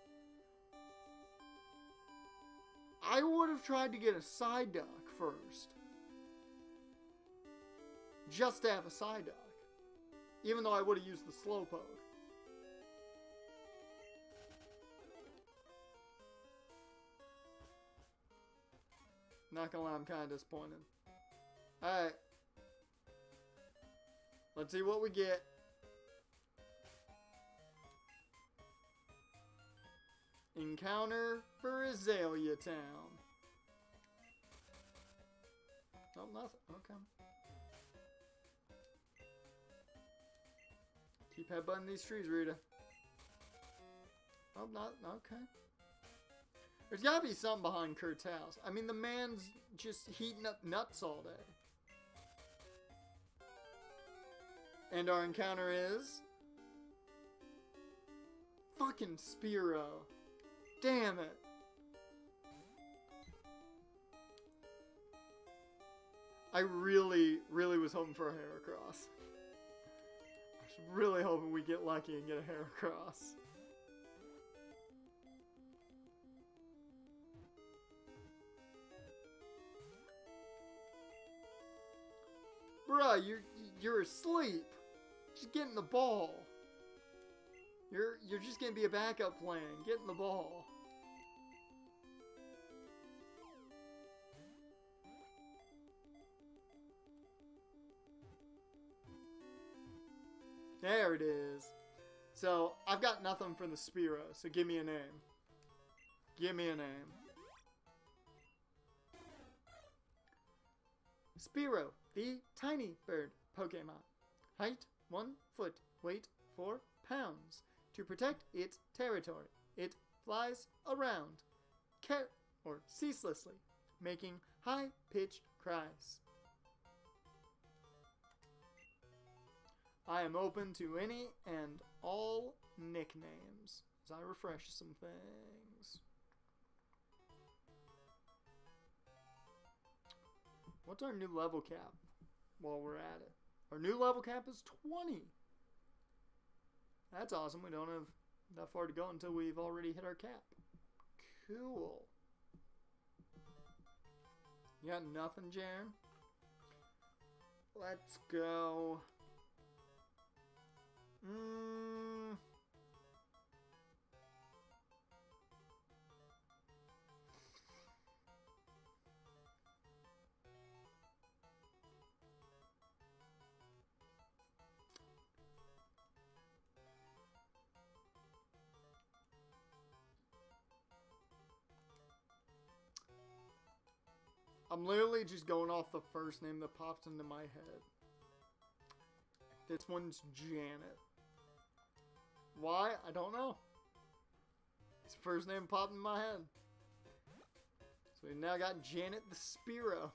I would have tried to get a Psyduck first. Just to have a Psyduck. Even though I would have used the Slowpoke. Not gonna lie, I'm kind of disappointed. Alright. Let's see what we get. Encounter for Azalea Town. Oh, nothing. Okay. Keep headbutting these trees, Rita. Oh, not. Okay. There's gotta be something behind Kurt's house. I mean, the man's just heating up nuts all day. And our encounter is... fucking Spearow. Damn it. I really was hoping for a Heracross. I was Just really hoping we get lucky and get a Heracross. Bruh, you're asleep. Just get in the ball. You're just gonna be a backup plan. Get in the ball. There it is. So, I've got nothing for the Spearow, so give me a name. Give me a name. Spearow, the tiny bird Pokemon. Height 1 foot, weight 4 pounds. To protect its territory, it flies around, ceaselessly, making high-pitched cries. I am open to any and all nicknames as I refresh some things. What's our new level cap while we're at it? Our new level cap is 20. That's awesome. We don't have that far to go until we've already hit our cap. Cool. You got nothing, Jaren? Let's go. I'm literally just going off the first name that pops into my head. This one's Janet. Why? I don't know. It's the first name popped in my head. So we now got Janet the Spearow.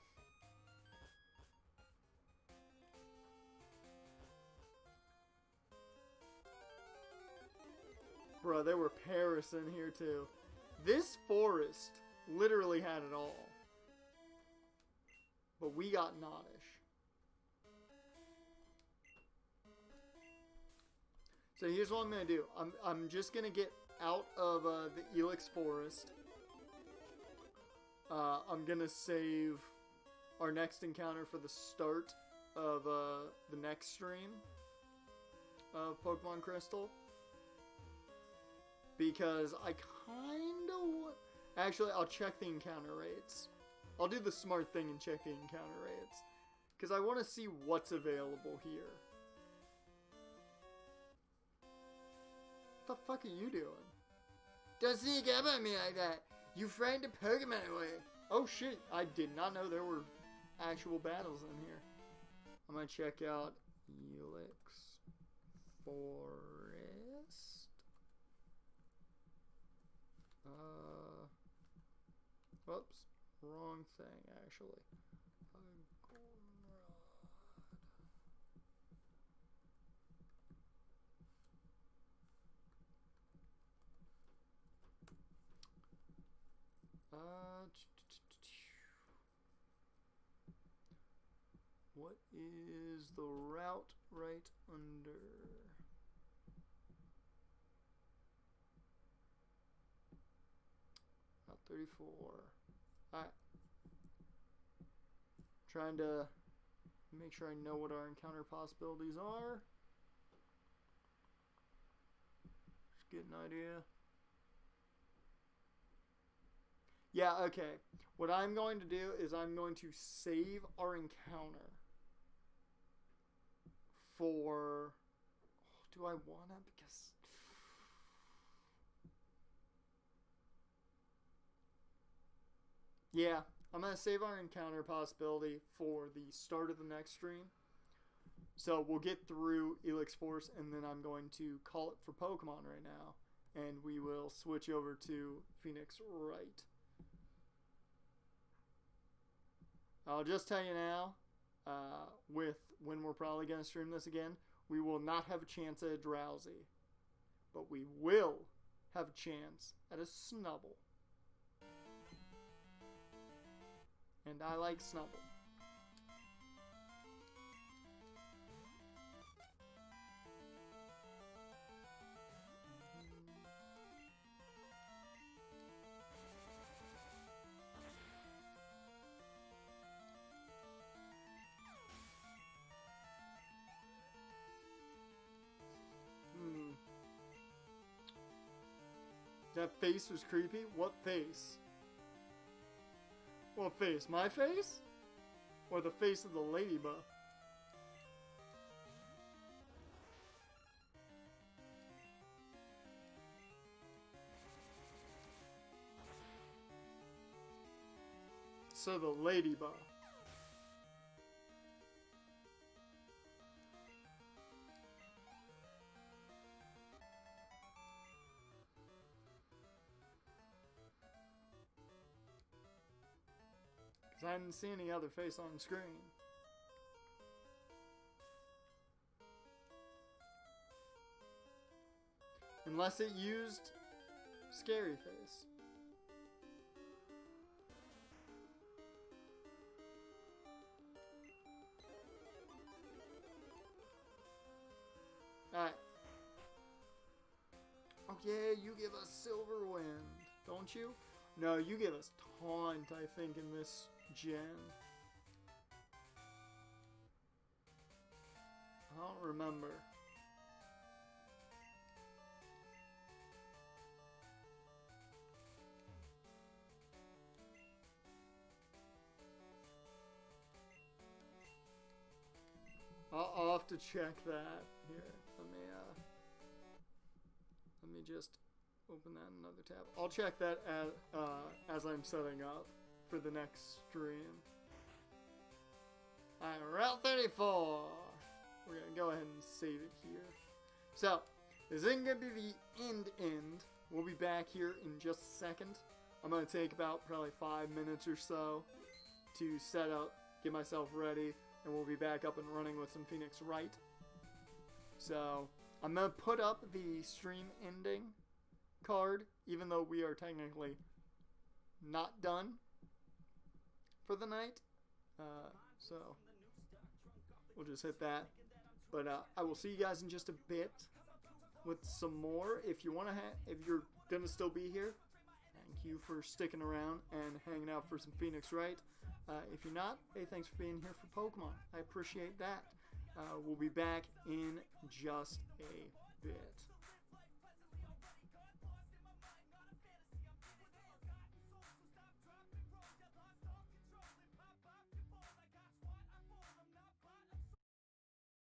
Bro, there were Paris in here too. This forest literally had it all. But we got Noddish. So here's what I'm going to do. I'm just going to get out of the Elix Forest. I'm going to save our next encounter for the start of the next stream of Pokemon Crystal. Because I kind of... Actually, I'll check the encounter rates. I'll do the smart thing and check the encounter rates. Because I want to see what's available here. What the fuck are you doing? Don't sneak up on me like that. You frightened a Pokemon away. Oh shit, I did not know there were actual battles in here. I'm going to check out Elix Forest. Whoops. Wrong thing, actually. What is the route right under? Route 34. Alright. Trying to make sure I know what our encounter possibilities are. Just get an idea. Yeah, okay. What I'm going to do is I'm going to save our encounter for... Oh, do I want to? Because... Yeah, I'm going to save our encounter possibility for the start of the next stream. So we'll get through Elix Force, and then I'm going to call it for Pokemon right now. And we will switch over to Phoenix Wright. I'll just tell you now, when we're probably going to stream this again, we will not have a chance at a Drowsy. But we will have a chance at a Snubble. And I like Snubble. That face was creepy? What face? What face? My face? Or the face of the ladybug? So the ladybug. Because I didn't see any other face on screen. Unless it used scary face. Alright. Oh yeah, you give us Silver Wind, don't you? No, you give us Taunt, I think, in this gen. I don't remember. I'll have to check that. Here, let me just open that in another tab. I'll check that as I'm setting up for the next stream. Alright, Route 34. We're gonna go ahead and save it here. So, this isn't gonna be the end. We'll be back here in just a second. I'm gonna take about probably 5 minutes or so to set up, get myself ready, and we'll be back up and running with some Phoenix Wright. So, I'm going to put up the stream ending card, even though we are technically not done for the night. So, we'll just hit that. But I will see you guys in just a bit with some more. If you want to, if you're going to still be here, thank you for sticking around and hanging out for some Phoenix Wright. If you're not, hey, thanks for being here for Pokemon. I appreciate that. We'll be back in just a bit.